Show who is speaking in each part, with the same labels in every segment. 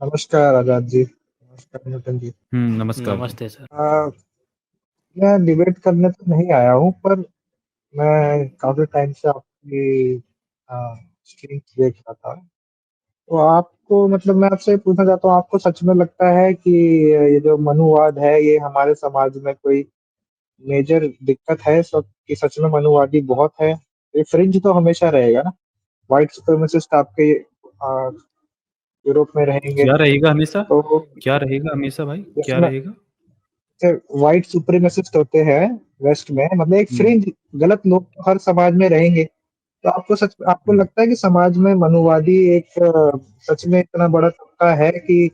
Speaker 1: नमस्कार आजाद जी। नमस्कार नितिन जी।
Speaker 2: नमस्कार जी।
Speaker 3: नमस्ते सर।
Speaker 1: आ, मैं डिबेट करने तो नहीं आया हूँ, पर मैं काफी टाइम से आपकी स्ट्रीम देख रहा था। तो आपको मतलब मैं आपसे पूछना चाहता हूँ, आपको सच में लगता है कि ये जो मनुवाद है ये हमारे समाज में कोई मेजर दिक्कत है? सब कि सच में मनुवादी बहुत है? ये फ्रिंज तो हमेशा रहेगा ना। व्हाइट सुप्रीमेसिस्ट आपके यूरोप में रहेंगे
Speaker 2: क्या रहेगा हमेशा?
Speaker 1: तो
Speaker 2: क्या रहेगा हमेशा भाई? क्या
Speaker 1: इसमें
Speaker 2: रहेगा?
Speaker 1: व्हाइट सुप्रीमेसिस्ट होते हैं वेस्ट में, मतलब एक
Speaker 2: हुँ,
Speaker 1: फ्रिंज गलत लोग तो हर समाज में रहेंगे। तो आपको
Speaker 2: हुँ।
Speaker 1: लगता है कि समाज में मनुवादी एक सच में इतना बड़ा तबका है कि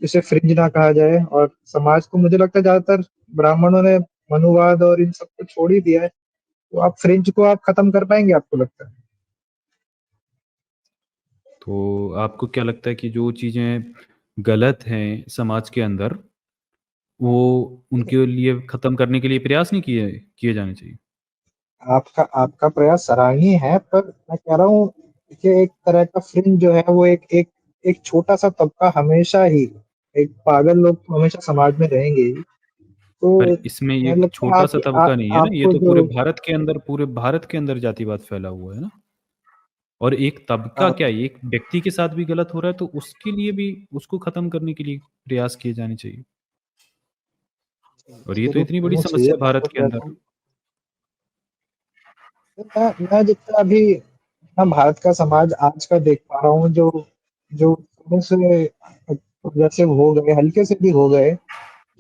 Speaker 1: इसे फ्रिंज ना कहा जाए? और समाज को मुझे लगता है ज्यादातर ब्राह्मणों ने मनुवाद और इन सब को छोड़ ही दिया है। तो आप फ्रिंज को आप खत्म कर पाएंगे, आपको लगता है?
Speaker 2: तो आपको क्या लगता है कि जो चीज़ें गलत हैं समाज के अंदर, वो उनके लिए ख़त्म करने के लिए प्रयास नहीं किए किए जाने चाहिए?
Speaker 1: आपका आपका प्रयास सराहनीय है, पर मैं कह रहा हूँ कि एक तरह का फ्रिंज जो है वो एक छोटा सा तबका हमेशा ही, एक पागल लोग तो हमेशा समाज में रहेंगे ही। तो
Speaker 2: पर इसमें
Speaker 1: मुझे
Speaker 2: एक
Speaker 1: लगता है
Speaker 2: छोटा-सा तबका नहीं है ना, ये
Speaker 1: आपको
Speaker 2: तो
Speaker 1: जो
Speaker 2: पूरे भारत के अंदर जातिवाद फैला हुआ है ना। और एक तबका
Speaker 1: आप
Speaker 2: क्या, एक व्यक्ति के साथ भी गलत हो रहा है, तो उसके लिए भी उसको ख़त्म करने के लिए प्रयास किए जाने चाहिए। और ये तो
Speaker 1: जरूर
Speaker 2: इतनी बड़ी
Speaker 1: करना चाहिए,
Speaker 2: समस्या है
Speaker 1: मैं
Speaker 2: भारत
Speaker 1: तो
Speaker 2: के
Speaker 1: कहता
Speaker 2: अंदर।
Speaker 1: हूँ। मैं जितना अभी अपना भारत का समाज आज का देख पा रहा हूँ, जो जो थोड़े से प्रोग्रेसिव हो गए, हल्के से भी हो गए,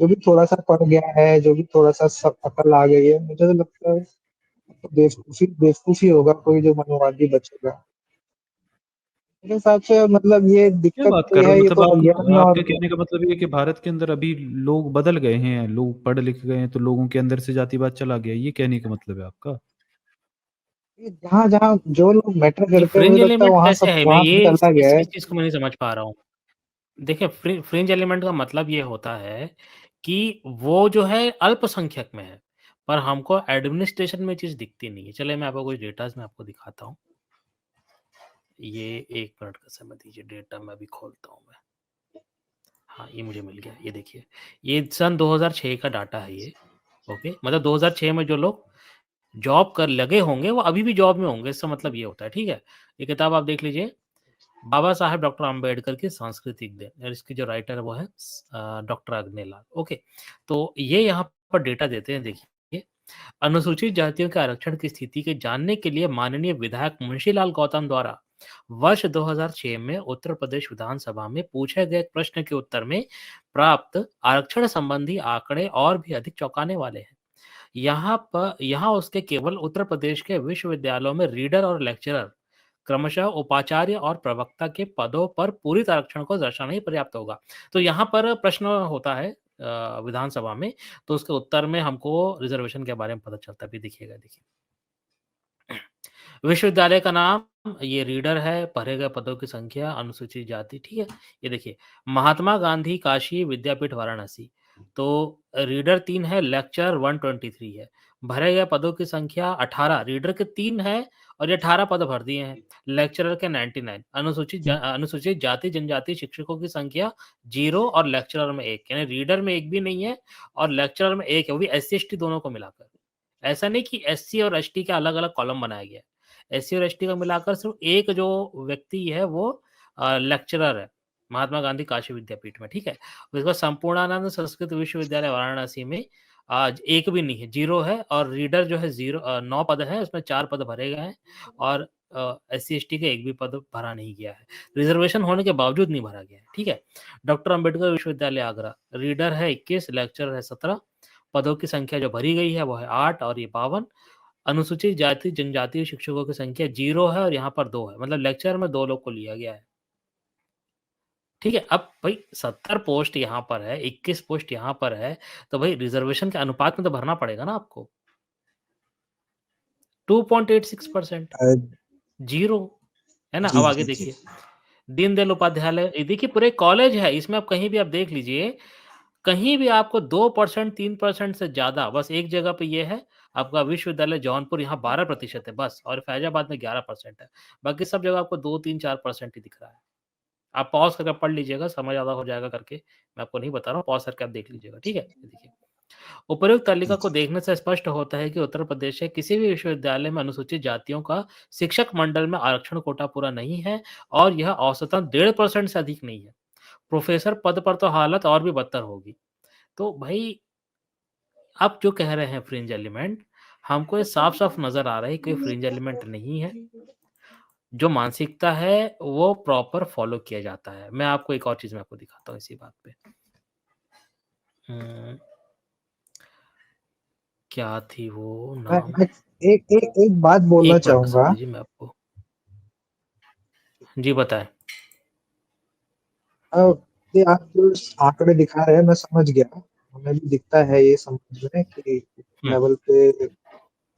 Speaker 1: जो भी थोड़ा सा पढ़ गया है, जो भी थोड़ा सा सब अकल आ गई है, मुझे तो लगता है तो बेवकूफी बेवकूफी होगा कोई जो मनोवादी बचेगा। मेरे हिसाब से मतलब ये
Speaker 2: क्या
Speaker 1: दिक्कत
Speaker 2: बात
Speaker 1: तो
Speaker 2: कर
Speaker 1: ये
Speaker 2: रहे हो?
Speaker 1: है, ये
Speaker 2: मतलब
Speaker 1: तो
Speaker 2: आप
Speaker 1: अज्ञान
Speaker 2: आपके
Speaker 1: और
Speaker 2: कहने का मतलब ये है कि भारत के अंदर अभी लोग बदल गए हैं, लोग पढ़ लिख गए हैं, तो लोगों के अंदर से जातिवाद चला गया, ये कहने का मतलब है आपका?
Speaker 1: जहाँ जहाँ जो लोग मैटर
Speaker 3: ये
Speaker 1: करते हैं, मुझे
Speaker 3: फ्रिंज
Speaker 1: लगता है
Speaker 3: एलिमेंट कैसे है? मैं
Speaker 1: वहां से
Speaker 3: ये
Speaker 1: चला गया है।
Speaker 3: इस चीज़ को मैं नहीं समझ पा रहा हूँ। देखिए फ्रिंज एलिमेंट का मतलब ये होता है कि वो जो है अल्पसंख्यक में है, पर हमको एडमिनिस्ट्रेशन में चीज़ दिखती नहीं है। चलिए मैं आपको कुछ डेटाज़ मैं आपको दिखाता हूँ। ये 1 मिनट का समय दीजिए, डेटा मैं अभी खोलता हूँ मैं। हाँ, ये मुझे मिल गया, ये देखिए। ये सन 2006 का डाटा है ये, ओके? मतलब 2006 में जो लोग जॉब कर लगे होंगे, वो अभी भी जॉब में होंगे, इसका मतलब ये होता है, ठीक है? ये किताब आप देख लीजिए, बाबा साहेब डॉक्टर अम्बेडकर की सांस्कृतिक देन और इसके जो राइटर है वो है डॉक्टर अग्निलाल, ओके? तो ये यहाँ पर डेटा देते हैं, देखिए। अनुसूचित जातियों के आरक्षण की स्थिति के जानने के लिए माननीय विधायक मुंशीलाल गौतम द्वारा वर्ष 2006 में उत्तर प्रदेश विधानसभा में पूछे गए प्रश्न के उत्तर में प्राप्त आरक्षण संबंधी आंकड़े और भी अधिक चौंकाने वाले हैं। यहाँ उसके केवल उत्तर प्रदेश के विश्वविद्यालयों में रीडर और लेक्चरर, क्रमशः उपाचार्य और प्रवक्ता के पदों पर पूरित आरक्षण को दर्शाना ही पर्याप्त होगा। तो यहाँ पर प्रश्न होता है विधानसभा में, तो उसके उत्तर में हमको रिजर्वेशन के बारे में पता चलता है। अभी देखिएगा, देखिए। विश्वविद्यालय का नाम, ये रीडर है, भरे गए पदों की संख्या, अनुसूचित जाति, ठीक है? ये देखिए, महात्मा गांधी काशी विद्यापीठ वाराणसी, तो रीडर 3 है, लेक्चरर 123 है। भरे गए पदों की संख्या 18, रीडर के 3 है और ये 18 पद भर दिए हैं, लेक्चरर के 99, अनुसूचित जाति जनजाति शिक्षकों की संख्या 0 और लेक्चरर में 1, यानी रीडर में 1 भी नहीं है और लेक्चरर में 1 है, वो भी एससी-एसटी दोनों को मिलाकर। ऐसा नहीं कि एससी और एसटी का अलग-अलग कॉलम बनाया गया है। एससी और एसटी को मिलाकर सिर्फ एक जो व्यक्ति है वो लेक्चरर है, महात्मा गांधी काशी विद्यापीठ में, ठीक है? उसके बाद संपूर्णानंद संस्कृत विश्वविद्यालय वाराणसी में आज 1 भी नहीं है, 0 है और रीडर जो है 9 पद है, उसमें 4 पद भरे गए हैं और एससी-एसटी का 1 भी पद भरा नहीं गया है। रिजर्वेशन होने के बावजूद नहीं भरा गया है, ठीक है? डॉक्टर अंबेडकर विश्वविद्यालय आगरा, रीडर है 21, लेक्चरर है 17, पदों की संख्या जो भरी गई है वो है 8 और ये 52। अनुसूचित जाति जनजातीय शिक्षकों की संख्या 0 है और यहाँ पर 2 है, मतलब लेक्चर में 2 लोग को लिया गया है। ठीक है, अब भाई 70 पोस्ट यहाँ पर है, 21 पोस्ट यहाँ पर है, तो भाई रिजर्वेशन के अनुपात में तो भरना पड़ेगा ना आपको। 2.86%,
Speaker 1: अ,
Speaker 3: 0, है ना?
Speaker 1: जी
Speaker 3: अब आगे
Speaker 1: जी जी।
Speaker 3: देखिए, दीनदयाल उपाध्याय, ये देखिए पूरे कॉलेज है, इसमें आप कहीं भी आप देख लीजिए, कहीं भी आपको 2% 3% से ज़्यादा, बस एक जगह पे ये है, आपका विश्वविद्यालय जौनपुर, यहाँ 12% है बस, और फैज़ाबाद में 11% है। बाकी सब जगह आपको 2, 3, 4% ही दिख रहा है। आप पॉज़ करके पढ़ लीजिएगा, समझ ज़्यादा हो जाएगा करके, मैं आपको नहीं बता रहा हूँ, पॉज़ करके आप देख लीजिएगा, ठीक है? ये देखिए, उपर्युक्त तालिका को देखने से स्पष्ट होता है कि उत्तर प्रदेश के किसी भी विश्वविद्यालय में अनुसूचित जातियों का शिक्षक मंडल में आरक्षण कोटा पूरा नहीं है और यह औसतन 1.5% से अधिक नहीं है। प्रोफ़ेसर पद पर तो हालत और भी बदतर होगी। तो भाई, आप जो कह रहे हैं फ्रिंज एलिमेंट, हमको ये साफ-साफ नज़र आ रहा है कि फ्रिंज एलिमेंट नहीं है। जो मानसिकता है वो प्रॉपर फ़ॉलो किया जाता है। मैं आपको एक और चीज़ मैं आपको दिखाता हूँ इसी बात पे। क्या थी वो नाम?
Speaker 1: मैं एक बात बोलना
Speaker 3: 1 मिनट रुक
Speaker 1: चाहूँगा।
Speaker 3: दीजिए मैं आपको। जी, बताएँ।
Speaker 1: अ, ये आप जो आंकड़े दिखा रहे हैं मैं समझ गया। हमें भी दिखता है ये समझ में कि
Speaker 3: हुँ,
Speaker 1: लेवल पे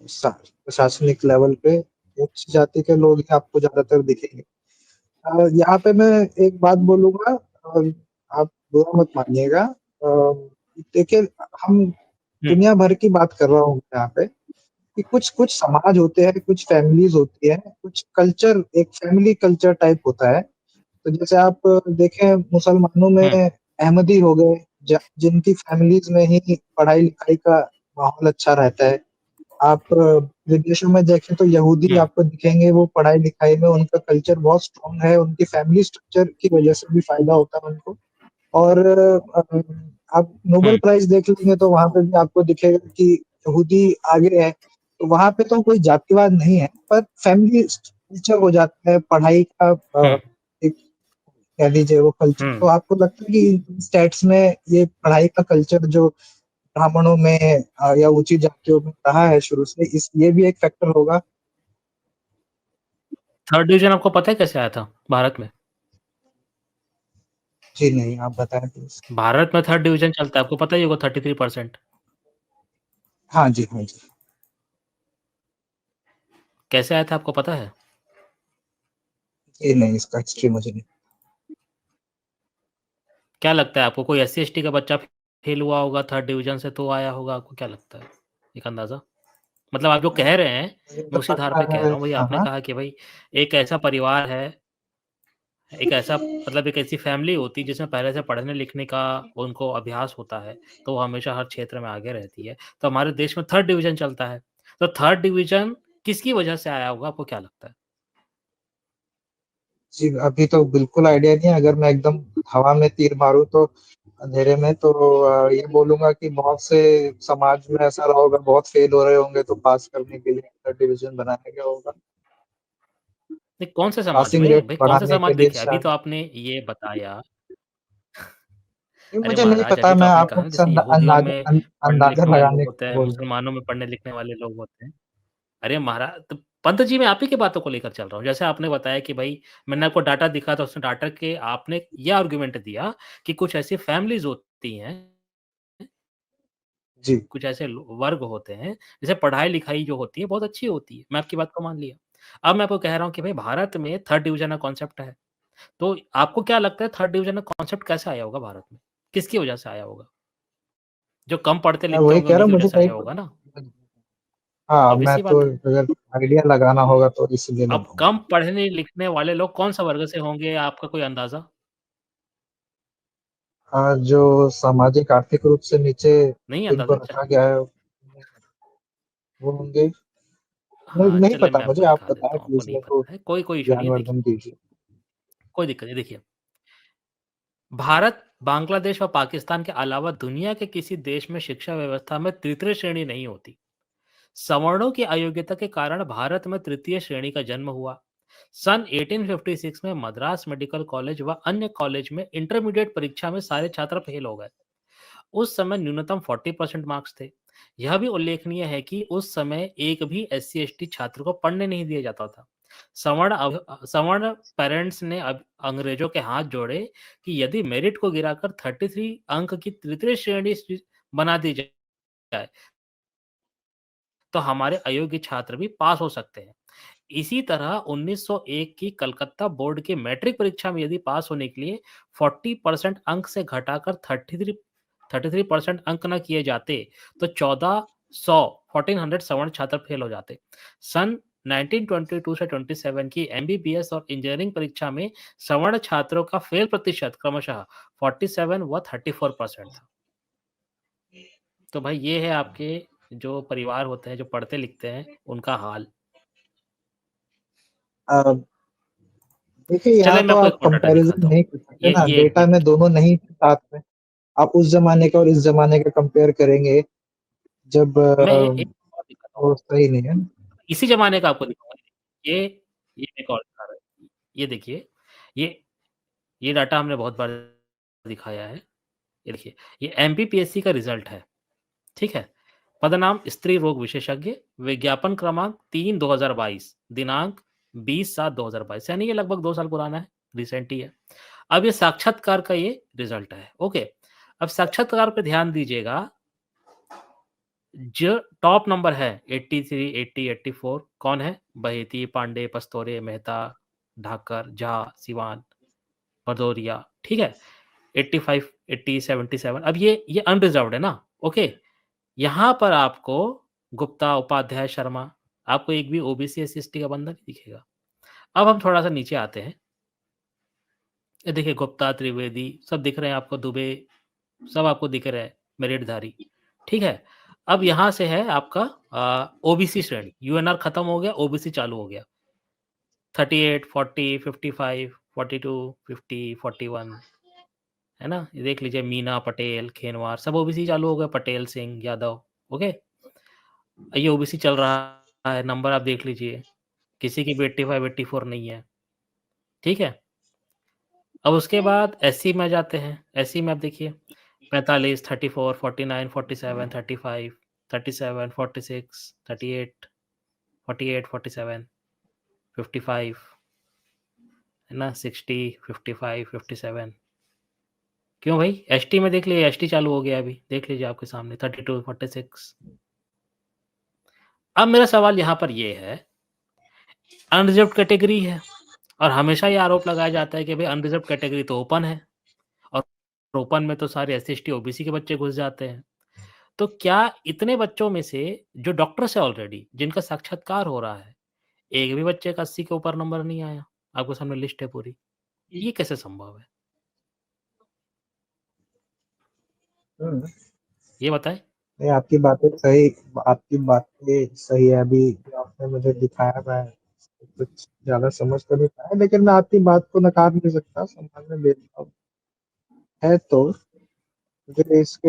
Speaker 1: प्रशासनिक लेवल पे उच्च जाति के लोग ही आपको ज़्यादातर दिखेंगे। यहाँ पे मैं एक बात बोलूँगा और आप बुरा मत मानिएगा। देखिए हम
Speaker 3: हुँ,
Speaker 1: दुनिया भर की बात कर रहा हूँ यहाँ पे कि कुछ-कुछ समाज होते हैं, कुछ फैमिलीज़ होती हैं, कुछ कल्चर एक फैमिली कल्चर टाइप होता है। तो जैसे आप देखें मुसलमानों में
Speaker 3: हुँ,
Speaker 1: अहमदी हो गए, ज जिनकी फैमिलीज़ में ही पढ़ाई-लिखाई का माहौल अच्छा रहता है। आप विदेशों में देखें तो यहूदी
Speaker 3: हुँ,
Speaker 1: आपको दिखेंगे, वो पढ़ाई-लिखाई में उनका कल्चर बहुत स्ट्रॉन्ग है, उनकी फैमिली स्ट्रक्चर की वजह से भी फ़ायदा होता है उनको। और आप नोबेल
Speaker 3: हुँ,
Speaker 1: प्राइज़ देख लेंगे तो वहाँ पे भी आपको दिखेगा कि यहूदी आगे है। तो वहाँ पे तो कोई जातिवाद नहीं है, पर फैमिली कल्चर हो जाता है, पढ़ाई का
Speaker 3: हुँ,
Speaker 1: एक कह लीजिए वो कल्चर।
Speaker 3: हुँ।
Speaker 1: तो आपको लगता है कि इन स्टेट्स में ये पढ़ाई का कल्चर जो ब्राह्मणों में या ऊँची जातियों में रहा है शुरू से, इस ये भी एक फैक्टर होगा?
Speaker 3: 3rd डिवीज़न आपको पता है कैसे आया था भारत में?
Speaker 1: जी नहीं, आप बताएँ प्लीज़?
Speaker 3: भारत में 3rd डिवीज़न चलता है, आपको पता ही होगा 33%।
Speaker 1: हाँ जी, हाँ जी।
Speaker 3: कैसे आया था आपको पता है?
Speaker 1: जी नहीं, इसका हिस्ट्री मुझे नहीं।
Speaker 3: क्या लगता है आपको कोई एससी-एसटी का बच्चा फेल हुआ होगा 3rd डिवीज़न से तो आया होगा, आपको क्या लगता है? एक अंदाज़ा? मतलब आप जो कह रहे हैं,
Speaker 1: मुझे
Speaker 3: मैं
Speaker 1: तो
Speaker 3: उसी धार
Speaker 1: लगता
Speaker 3: पे कह
Speaker 1: है
Speaker 3: रहा हूँ। भई
Speaker 1: हाँ,
Speaker 3: आपने
Speaker 1: हाँ।
Speaker 3: कहा कि भई एक ऐसा परिवार है, एक ऐसा मतलब एक ऐसी फैमिली होती है जिसमें पहले से पढ़ने-लिखने का उनको अभ्यास होता है, तो वो हमेशा हर क्षेत्र में आगे रहती है। तो हमारे देश में 3rd डिवीज़न चलता है। तो 3rd डिवीज़न किसकी वजह से आया होगा, आपको क्या लगता है?
Speaker 1: जी, अभी तो बिल्कुल आइडिया नहीं है, अगर मैं एकदम हवा में तीर मारूँ तो अंधेरे में तो ये बोलूँगा कि बहुत से समाज में ऐसा रहा होगा, बहुत फेल हो रहे होंगे तो पास करने के लिए थर्ड डिवीज़न बनाया गया होगा।
Speaker 3: नहीं, कौन से समाज
Speaker 1: पासिंग
Speaker 3: में?
Speaker 1: रेट
Speaker 3: भई कौन से
Speaker 1: बढ़ाने के
Speaker 3: समाज
Speaker 1: लिए
Speaker 3: देखिए, अभी तो
Speaker 1: शायद
Speaker 3: आपने ये बताया।
Speaker 1: ये
Speaker 3: अरे
Speaker 1: मुझे नहीं
Speaker 3: महाराज,
Speaker 1: पता,
Speaker 3: अभी तो
Speaker 1: मैं
Speaker 3: आपने
Speaker 1: आप
Speaker 3: कहा ना
Speaker 1: मुझसे
Speaker 3: जैसे यहूदियों में
Speaker 1: अंदाज़ा
Speaker 3: पढ़ने-लिखने वाले लोग
Speaker 1: लगाने
Speaker 3: होते
Speaker 1: को
Speaker 3: हैं,
Speaker 1: बोल रहे हैं।
Speaker 3: मुसलमानों में पढ़ने-लिखने वाले लोग होते हैं। अरे महाराज, तो पंत जी मैं आप ही की बातों को लेकर चल रहा हूँ। जैसे आपने बताया कि भई मैंने आपको डाटा दिखा था, उसमें डाटा के आपने ये आर्गुमेंट दिया कि कुछ ऐसी फैमिलीज़ होती हैं,
Speaker 1: जी।
Speaker 3: कुछ ऐसे वर्ग होते हैं, जैसे पढ़ाई-लिखाई जो होती है बहुत अच्छी होती है। मैं आपकी बात को मान लिया। अब मैं आपको कह रहा हूँ कि भई भारत में 3rd डिवीज़न का कॉन्सेप्ट है। तो आपको क्या लगता है 3rd डिवीज़न का कॉन्सेप्ट कैसे आया होगा भारत में? किसकी वजह से आया होगा? जो कम
Speaker 1: मैं
Speaker 3: पढ़ते-लिखते
Speaker 1: वही
Speaker 3: होंगे
Speaker 1: कह रहा
Speaker 3: उन्हीं
Speaker 1: हूँ
Speaker 3: की वजह
Speaker 1: मुझे
Speaker 3: से
Speaker 1: नहीं
Speaker 3: आया होगा ना?
Speaker 1: प हाँ,
Speaker 3: ऑब्वियस
Speaker 1: मैं
Speaker 3: सी
Speaker 1: तो
Speaker 3: बात है।
Speaker 1: अगर आइडिया लगाना होगा तो इसलिए मैं
Speaker 3: अब
Speaker 1: बोलूँगा।
Speaker 3: कम पढ़ने-लिखने वाले लोग कौन-सा वर्ग से होंगे, आपका कोई अंदाज़ा?
Speaker 1: जो सामाजिक आर्थिक रूप से नीचे
Speaker 3: नहीं
Speaker 1: जिनको
Speaker 3: अंदाज़ा च
Speaker 1: रखा गया है, वो होंगे नहीं
Speaker 3: हाँ,
Speaker 1: नहीं
Speaker 3: चलिए
Speaker 1: पता
Speaker 3: मैं
Speaker 1: मुझे,
Speaker 3: आपको
Speaker 1: आप
Speaker 3: दिखा
Speaker 1: बताएँ
Speaker 3: देता हूँ, आपको
Speaker 1: प्लीज़
Speaker 3: नहीं
Speaker 1: मेरे को
Speaker 3: पता है। कोई इश्यू नहीं है, देखिए,
Speaker 1: ज्ञानवर्धन दीजिए।
Speaker 3: कोई दिक्कत नहीं, देखिए। भारत, बांग्लादेश और पाकिस्तान के अलावा दुनिया के किसी देश में शिक्षा व्यवस्था में तृतीय श्रेणी नहीं होती। सवर्णों की अयोग्यता के कारण भारत में तृतीय श्रेणी का जन्म हुआ। सन 1856 में मद्रास मेडिकल कॉलेज व अन्य कॉलेज में इंटरमीडिएट परीक्षा में सारे छात्र फेल हो गए। उस समय न्यूनतम 40% मार्क्स थे। यह भी उल्लेखनीय है कि उस समय एक भी एससी-एसटी छात्र को पढ़ने नहीं दिया जाता था। सवर्ण पेरेंट्स ने अब अंग्रेजों के हाथ जोड़े कि यदि मेरिट को गिराकर 33 अंक की तृतीय श्रेणी बना दी जाए, तो हमारे अयोग्य छात्र भी पास हो सकते हैं। इसी तरह 1901 की कलकत्ता बोर्ड की मैट्रिक परीक्षा में यदि पास होने के लिए 40% अंक से घटाकर 33% अंक न किए जाते, तो 1400 सवर्ण छात्र फेल हो जाते। सन 1922 से 27 की एमबीबीएस और इंजीनियरिंग परीक्षा में सवर्ण छात्रों का फेल प्रतिशत क्रमशः 47 व 34% था। तो भाई ये है आपके जो परिवार होते हैं, जो पढ़ते लिखते हैं, उनका हाल।
Speaker 1: देखिए यहाँ
Speaker 3: चलिए मैं
Speaker 1: तो
Speaker 3: आपको
Speaker 1: आप
Speaker 3: एक और डाटा
Speaker 1: कंपैरिजन
Speaker 3: दिखाता हूँ।
Speaker 1: नहीं कर सकते ना,
Speaker 3: ये
Speaker 1: डेटा में दोनों नहीं थे साथ में। आप उस ज़माने का और इस ज़माने का कंपेयर करेंगे जब
Speaker 3: मैं एक और दिखाता हूँ,
Speaker 1: वो सही नहीं है।
Speaker 3: इसी ज़माने का आपको दिखाऊँगा। ये एक और दिखा रहा है। ये देखिए, ये डाटा हमने बहुत बार दिखाया है। ये देखिए, ये एमपीपीएससी का रिज़ल्ट है, ठीक है? पदनाम स्त्री रोग विशेषज्ञ, विज्ञापन क्रमांक 3/2022, दिनांक 20/7/2022, यानी ये लगभग 2 साल पुराना है, रिसेंट ही है। अब ये साक्षात्कार का ये रिज़ल्ट है, ओके? अब साक्षात्कार पे ध्यान दीजिएगा, जो टॉप नंबर है 83, 80, 84 कौन है? बहेती, पांडे, पस्तोरे, मेहता, ढाकर, झा, सिवान, भदौरिया, ठीक है? 85, 80, 77 अब ये अनरिजर्व्ड है ना, ओके? यहाँ पर आपको गुप्ता, उपाध्याय, शर्मा, आपको एक भी ओबीसी, एससी/एसटी का बंदा नहीं दिखेगा। अब हम थोड़ा-सा नीचे आते हैं। ये देखिए गुप्ता, त्रिवेदी सब दिख रहे हैं आपको, दुबे सब आपको दिख रहे हैं, मेरिटधारी, ठीक है? अब यहाँ से है आपका ओबीसी श्रेणी, यूएनआर खत्म हो गया, ओबीसी चालू हो गया। 38, 40, 55, 42, 50, 41 है ना? ये देख लीजिए मीना, पटेल, खेनवार सब ओबीसी चालू हो गए, पटेल, सिंह, यादव, ओके? ये ओबीसी चल रहा है, नंबर आप देख लीजिए, किसी की भी 85, 84 नहीं है, ठीक है? अब उसके बाद एससी में जाते हैं, एससी में आप देखिए 45, 34, 49, 47, 35, 37, 46, 38, 48, 47, 55 है ना? 60, 55, 57 क्यों भाई? एसटी में देख लीजिए, एसटी चालू हो गया अभी, देख लीजिए आपके सामने 32, 46 अब मेरा सवाल यहाँ पर ये है, अनरिजर्व्ड कैटेगरी है और हमेशा ये आरोप लगाया जाता है कि भाई अनरिजर्व्ड कैटेगरी तो ओपन है और ओपन में तो सारे एससी, एसटी, ओबीसी के बच्चे घुस जाते हैं। तो क्या इतने बच्चों में से जो डॉक्टर्स है ऑलरेडी, जिनका साक्षात्कार हो रहा है, एक भी बच्चे का 80 के ऊपर नंबर नहीं आया? आपके सामने लिस्ट है पूरी। ये कैसे संभव है?
Speaker 1: हुँ।
Speaker 3: ये बताएँ?
Speaker 1: नहीं, आपकी बातें सही है। अभी जो आपने मुझे दिखाया, मैं कुछ ज़्यादा समझ तो नहीं पाया, लेकिन मैं आपकी बात को नकार नहीं सकता, सामान्य भेदभाव है तो। मुझे इसके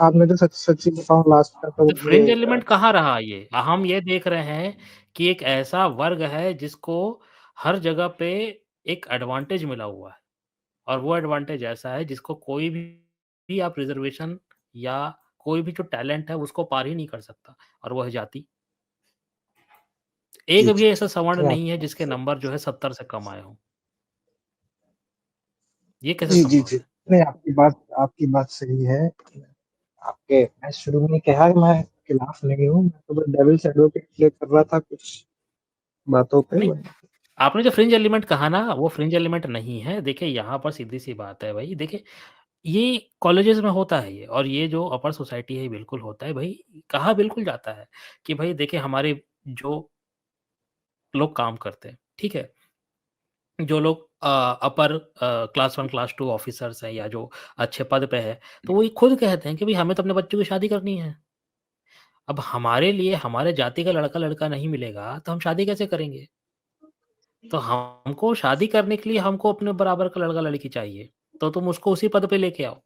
Speaker 1: आपने जो सच्ची बताऊँ लास्ट का, तो
Speaker 3: तो फ्रिंज
Speaker 1: ये
Speaker 3: एलिमेंट कहाँ रहा ये? हम ये देख रहे हैं कि एक ऐसा वर्ग है जिसको हर जगह पे एक एडवांटेज मिला हुआ है और वो एडवांटेज ऐसा है जिसको कोई भी आप रिज़र्वेशन या कोई भी जो टैलेंट है उसको पार ही नहीं कर सकता और वो है जाति। एक
Speaker 1: जी,
Speaker 3: भी
Speaker 1: जी।
Speaker 3: ऐसा सवर्ण
Speaker 1: नहीं,
Speaker 3: नहीं है
Speaker 1: आपकी बात
Speaker 3: जिसके
Speaker 1: सही
Speaker 3: नंबर जो है 70 से कम आए हों। ये कैसे
Speaker 1: जी, जी,
Speaker 3: संभव
Speaker 1: जी।
Speaker 3: है?
Speaker 1: नहीं, आपकी बात सही है। मैं शुरू में कहा कि मैं खिलाफ नहीं हूँ, मैं तो बस डेविल्स एडवोकेट प्ले कर रहा था कुछ बातों पे,
Speaker 3: नहीं,
Speaker 1: वरना
Speaker 3: आपने जो फ्रिंज एलिमेंट कहा ना, वो फ्रिंज एलिमेंट नहीं है। देखिए, यहाँ पर सीधी-सी बात है भई, देखिए, ये कॉलेजेज़ में होता है ये और ये जो अपर सोसाइटी है, ये बिल्कुल होता है भई। कहा बिल्कुल जाता है कि भई देखिए, हमारे जो लोग काम करते हैं, ठीक है? जो लोग अपर क्लास 1, क्लास 2 ऑफिसर्स हैं या जो अच्छे पद पे हैं, तो वो ये खुद कहते हैं कि भई हमें तो अपने बच्चों की शादी करनी है। अब हमारे लिए हमारे जाति का लड़का-लड़का नहीं मिलेगा, तो हम शादी कैसे करेंगे? तो हमको शादी करने के लिए हमको अपने बराबर का लड़का-लड़की चाहिए, तो तुम उसको उसी पद पे लेके आओ।